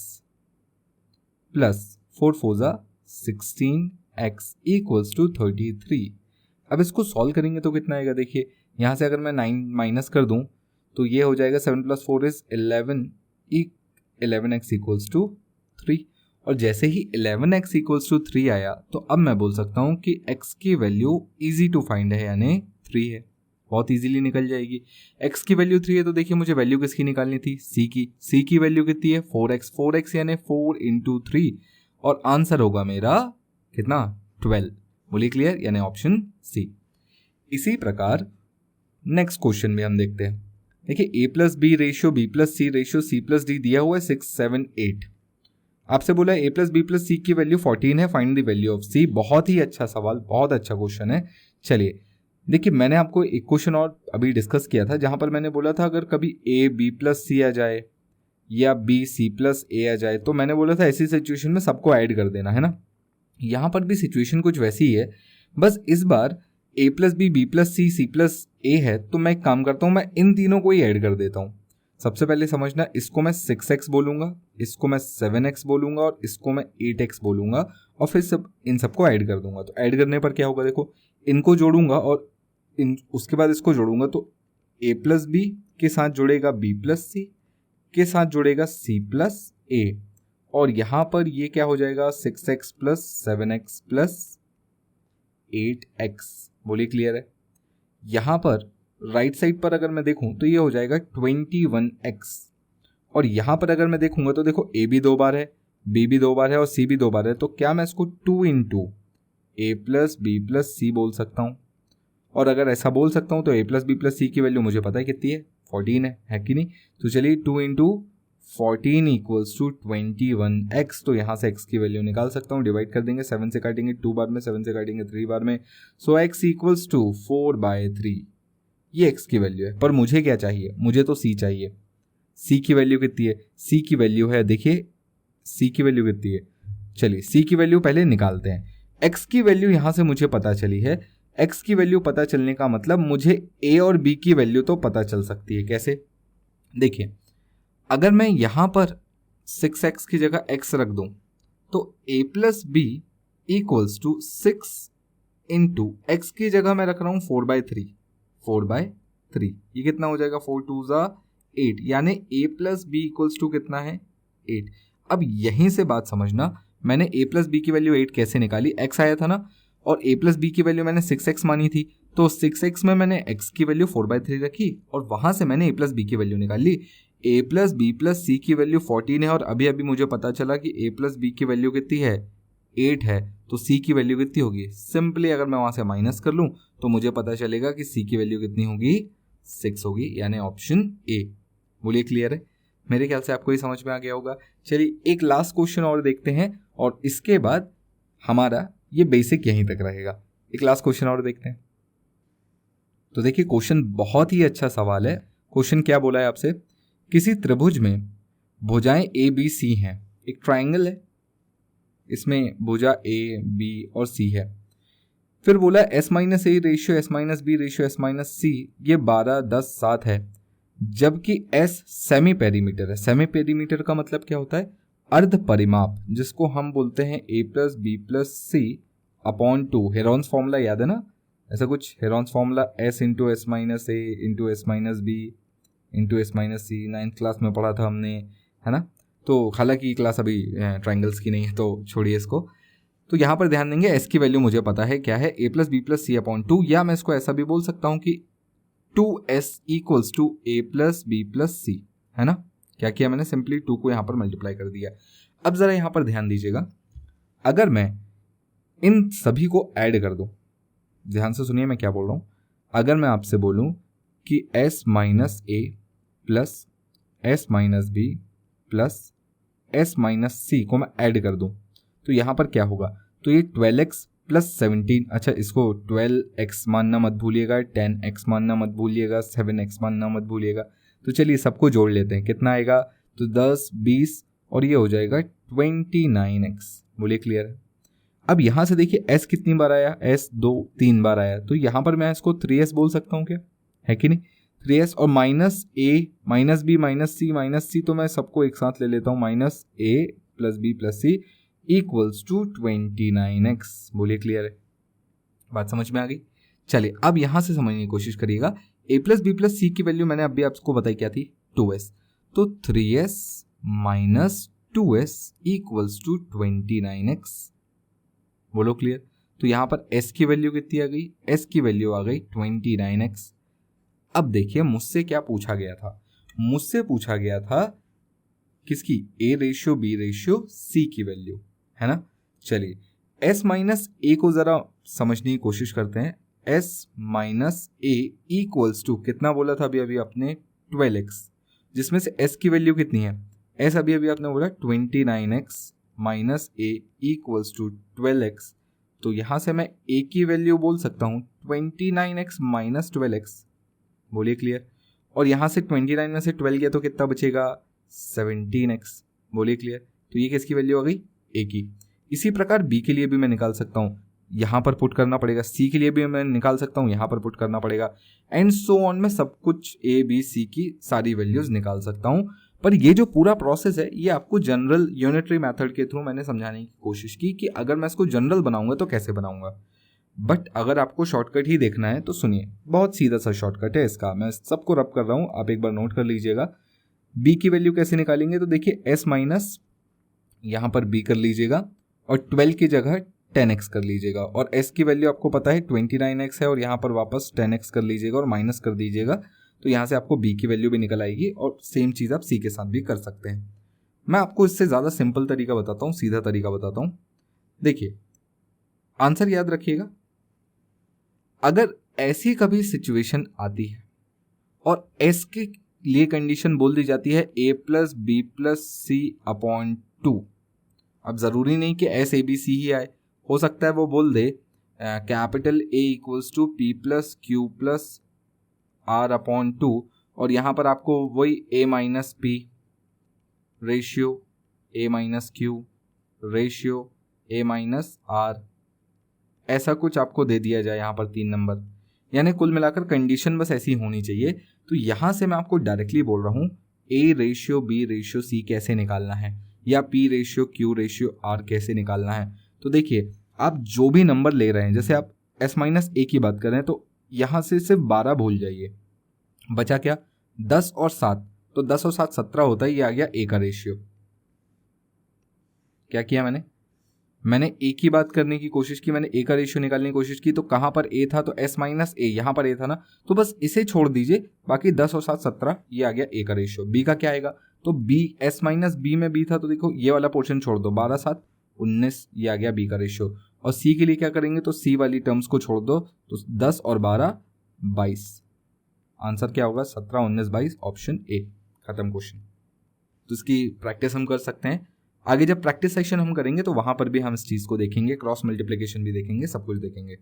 प्लस 4 4 ज़ा 16x इक्वल्स टू 33। अब इसको सॉल्व करेंगे तो कितना आएगा? देखिए यहाँ से अगर मैं 9 माइनस कर दूँ तो ये हो जाएगा 7 + 4 इज 11, 11x इक्वल्स टू 3। और जैसे ही 11x इक्वल्स टू 3 आया तो अब मैं बोल सकता हूँ कि x की वैल्यू ईजी टू फाइंड है, यानी 3 है, बहुत इजीली निकल जाएगी। x की वैल्यू 3 है तो देखिए मुझे वैल्यू किसकी निकालनी थी? c की वैल्यू कितनी है? 4x यानी 4 इंटू 3 और आंसर होगा मेरा कितना? 12। बोलिए क्लियर, यानी ऑप्शन सी। इसी प्रकार नेक्स्ट क्वेश्चन भी हम देखते हैं। देखिए a+b ratio b+c ratio c+d दिया हुआ है 6 7 8। आपसे बोला a+b+c की वैल्यू 14 है, find the value of c। बहुत ही अच्छा सवाल, बहुत अच्छा क्वेश्चन है। चलिए देखिए, मैंने आपको एक क्वेश्चन और अभी डिस्कस किया था जहां पर मैंने बोला था अगर कभी a b+c आ जाए या b c+a आ जाए तो मैंने बोला था ऐसी सिचुएशन में सबको ऐड कर देना है ना। यहाँ पर भी सिचुएशन कुछ वैसी ही है, बस इस बार a+b b+c c+a है तो मैं एक काम करता हूँ, मैं इन तीनों को ही ऐड कर देता हूँ। सबसे पहले समझना, इसको मैं 6x बोलूँगा, इसको मैं 7x बोलूँगा और इसको मैं 8x बोलूँगा और फिर इन सबको ऐड कर दूंगा। तो ऐड करने पर क्या होगा? देखो, इनको जोड़ूंगा और उसके बाद इसको जोड़ूंगा तो a+b के साथ जुड़ेगा b+c के साथ जुड़ेगा c+a और यहाँ पर ये क्या हो जाएगा? 6x plus 7x plus 8x। बोलिए क्लियर है? यहाँ पर राइट साइड पर अगर मैं देखूं तो ये हो जाएगा 21x और यहाँ पर अगर मैं देखूंगा तो देखो a भी 2 बार है, b भी 2 बार है और c भी 2 बार है, तो क्या मैं इसको 2 इंटू a+b+c बोल सकता हूँ? और अगर ऐसा बोल सकता हूँ तो a+b+c की वैल्यू मुझे पता है कितनी है? 14 है कि नहीं? तो चलिए 2 इंटू 14 इक्वल्स टू 21x, तो यहाँ से x की वैल्यू निकाल सकता हूँ। डिवाइड कर देंगे, 7 से काटेंगे 2 बार में, 7 से काटेंगे 3 बार में, सो x इक्वल्स टू 4/3। ये x की वैल्यू है, पर मुझे क्या चाहिए? मुझे तो c चाहिए। c की वैल्यू कितनी है? c की वैल्यू है, देखिए c की वैल्यू कितनी है? चलिए c की वैल्यू पहले निकालते हैं। x की वैल्यू यहाँ से मुझे पता चली है। x की वैल्यू पता चलने का मतलब मुझे a और b की वैल्यू तो पता चल सकती है। कैसे? देखिए, अगर मैं यहाँ पर 6x की जगह x रख दूं तो a+b equals to 6 into x की जगह मैं रख रहा हूँ 4/3, 4/3 ये कितना हो जाएगा? 4 2 ज़ा 8, यानी a+b इक्वल्स टू कितना है? 8। अब यहीं से बात समझना, मैंने a+b की वैल्यू 8 कैसे निकाली? x आया था ना, और a+b की वैल्यू मैंने 6x मानी थी, तो 6x में मैंने x की वैल्यू 4/3 रखी और वहां से मैंने a+b की वैल्यू निकाल ली। a+b+c की वैल्यू 14 है और अभी अभी मुझे पता चला कि a+b की वैल्यू कितनी है? 8 है, तो c की वैल्यू कितनी होगी? सिंपली अगर मैं वहां से माइनस कर लूं तो मुझे पता चलेगा कि c की वैल्यू कितनी होगी? 6 होगी, यानी ऑप्शन ए। बोलिए क्लियर है? मेरे ख्याल से आपको ये समझ में आ गया होगा। चलिए एक लास्ट क्वेश्चन और देखते हैं और इसके बाद हमारा ये बेसिक यहीं तक रहेगा। एक लास्ट क्वेश्चन और देखते हैं। तो देखिए क्वेश्चन बहुत ही अच्छा सवाल है। क्वेश्चन क्या बोला है आपसे? किसी त्रिभुज में भुजाएं ए बी सी हैं, एक ट्राइंगल है, इसमें भुजा ए बी और सी है। फिर बोला s-a ratio s-b ratio s-c ये 12 10 7 है, जबकि s सेमी पेरीमीटर है। सेमी पेरीमीटर का मतलब क्या होता है? अर्ध परिमाप, जिसको हम बोलते हैं a+b+c अपॉन 2। हेरॉन्स फॉर्मूला याद है ना? ऐसा कुछ Heron's formula s into s-a into s-b into s-c 9th class में पढ़ा था हमने, है ना? तो हालांकि ये क्लास अभी ट्राइंगल्स की नहीं है तो छोड़िए इसको। तो यहाँ पर ध्यान देंगे, s की वैल्यू मुझे पता है क्या है? a+b+c अपॉन 2, या मैं इसको ऐसा भी बोल सकता हूँ कि 2s इक्वल्स टू a+b+c, है ना? क्या किया मैंने? सिंपली 2 को यहाँ पर मल्टीप्लाई कर दिया। अब जरा यहाँ पर ध्यान दीजिएगा, अगर मैं इन सभी को ऐड कर दूं, ध्यान से सुनिए मैं क्या बोल रहा हूं। अगर मैं आपसे बोलूं कि s minus A plus s minus B plus s minus C को मैं ऐड कर दूं तो यहाँ पर क्या होगा, तो ये 12x प्लस 17, अच्छा इसको 12x मानना मत भूलिएगा, 10x मानना मत भूलिएगा, 7x मानना मत भूलिएगा। तो चलिए सबको जोड़ लेते हैं, कितना आएगा, तो 10, 20 और ये हो जाएगा 29x। बोलिए क्लियर है। अब यहाँ से देखिए s कितनी बार आया, s 3 बार आया, तो यहाँ पर मैं इसको 3s बोल सकता हूँ क्या, है कि नहीं, 3s और minus a minus b minus c तो मैं सबको एक साथ ले लेता हूँ, minus a plus b plus c equals to 29x। बोलिए क्लियर है, बात समझ में आ गई। चलिए अब यहाँ से समझने की कोशिश करिएगा, a प्लस बी प्लस सी की वैल्यू मैंने अभी आपको बताई क्या थी, 2s, तो 3s minus 2s equals to 29x। बोलो क्लियर। तो यहाँ पर s की वैल्यू कितनी आ गई, s की वैल्यू आ गई 29x। अब देखिए मुझसे क्या पूछा गया था, मुझसे पूछा गया था किसकी, a ratio b ratio c की वैल्यू, है ना। चलिए s माइनस a को जरा समझने की कोशिश करते हैं। s minus a equals to कितना बोला था अभी अभी आपने, 12x, जिसमें से s की वैल्यू कितनी है, s अभी अभी आपने बोला 29x minus a equals to 12x। तो यहाँ से मैं a की वैल्यू बोल सकता हूँ 29x माइनस 12x। बोलिए क्लियर। और यहाँ से 29 में से 12 गया तो कितना बचेगा, 17x। बोलिए क्लियर। तो ये किसकी वैल्यू आ गई, a की। इसी प्रकार b के लिए भी मैं निकाल सकता हूँ, यहाँ पर पुट करना पड़ेगा, c के लिए भी मैं निकाल सकता हूँ, यहाँ पर पुट करना पड़ेगा, एंड सो ऑन। मैं सब कुछ a b c की सारी वैल्यूज निकाल सकता हूँ। पर ये जो पूरा प्रोसेस है ये आपको जनरल यूनिटरी मेथड के थ्रू मैंने समझाने की कोशिश की कि अगर मैं इसको जनरल बनाऊंगा तो कैसे बनाऊंगा। बट अगर आपको शॉर्टकट ही देखना है तो सुनिए, बहुत सीधा सा शॉर्टकट है इसका, मैं सबको रब कर रहा हूँ, आप एक बार नोट कर लीजिएगा। b की वैल्यू कैसे निकालेंगे, तो देखिए s माइनस यहाँ पर b कर लीजिएगा और 12 की जगह 10x कर लीजिएगा, और s की वैल्यू आपको पता है 29x है, और यहाँ पर वापस 10x कर लीजिएगा और माइनस कर दीजिएगा, तो यहाँ से आपको b की वैल्यू भी निकल आएगी। और सेम चीज़ आप c के साथ भी कर सकते हैं। मैं आपको इससे ज़्यादा सिंपल तरीका बताता हूँ, सीधा तरीका बताता हूँ। देखिए आंसर याद रखिएगा, अगर ऐसी कभी सिचुएशन आती है और s के लिए कंडीशन बोल दी जाती है a plus B plus C upon 2, अब ज़रूरी नहीं कि s a b c ही आए, हो सकता है वो बोल दे capital A equals to P plus Q plus R upon 2, और यहाँ पर आपको वही a minus P ratio a minus Q ratio a minus R, ऐसा कुछ आपको दे दिया जाए यहाँ पर 3 नंबर, यानी कुल मिलाकर कंडीशन बस ऐसी होनी चाहिए। तो यहाँ से मैं आपको डायरेक्टली बोल रहा हूँ a ratio b ratio c कैसे निकालना है, या p ratio q ratio r कैसे निकालना है। तो देखिए आप जो भी नंबर ले रहे हैं, जैसे आप s माइनस a की बात कर रहे हैं तो यहाँ से सिर्फ 12 भूल जाइए, बचा क्या 10 और 7, तो 10 और 7 17 होता है, ये आ गया a का रेशियो। क्या किया मैंने a की बात करने की कोशिश की, मैंने a का रेशियो निकालने की कोशिश की, तो कहाँ पर a था, तो s माइनस a, यहाँ पर a था ना, तो बस इसे छोड़ दीजिए, बाकी 10 और 7 17, ये आ गया a का रेशियो। b का क्या आएगा, तो b s माइनस b में b था, तो देखो ये वाला पोर्शन छोड़ दो, 12 7 19, ये आ गया b का रेशियो। और c के लिए क्या करेंगे, तो c वाली टर्म्स को छोड़ दो, तो 10 और 12 22, आंसर क्या होगा 17 19 22, ऑप्शन ए, खत्म क्वेश्चन। तो इसकी प्रैक्टिस हम कर सकते हैं, आगे जब प्रैक्टिस सेक्शन हम करेंगे तो वहां पर भी हम इस चीज़ को देखेंगे, क्रॉस मल्टीप्लिकेशन भी देखेंगे, सब कुछ देखेंगे।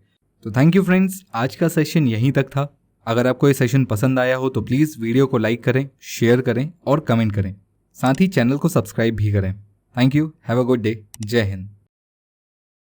तो थैंक यू फ्रेंड्स, आज का सेशन यहीं तक था। अगर आपको ये सेशन पसंद आया हो तो प्लीज़ वीडियो को लाइक करें, शेयर करें और कमेंट करें, साथ ही चैनल को सब्सक्राइब भी करें। Thank you, have a good day, जय हिंद।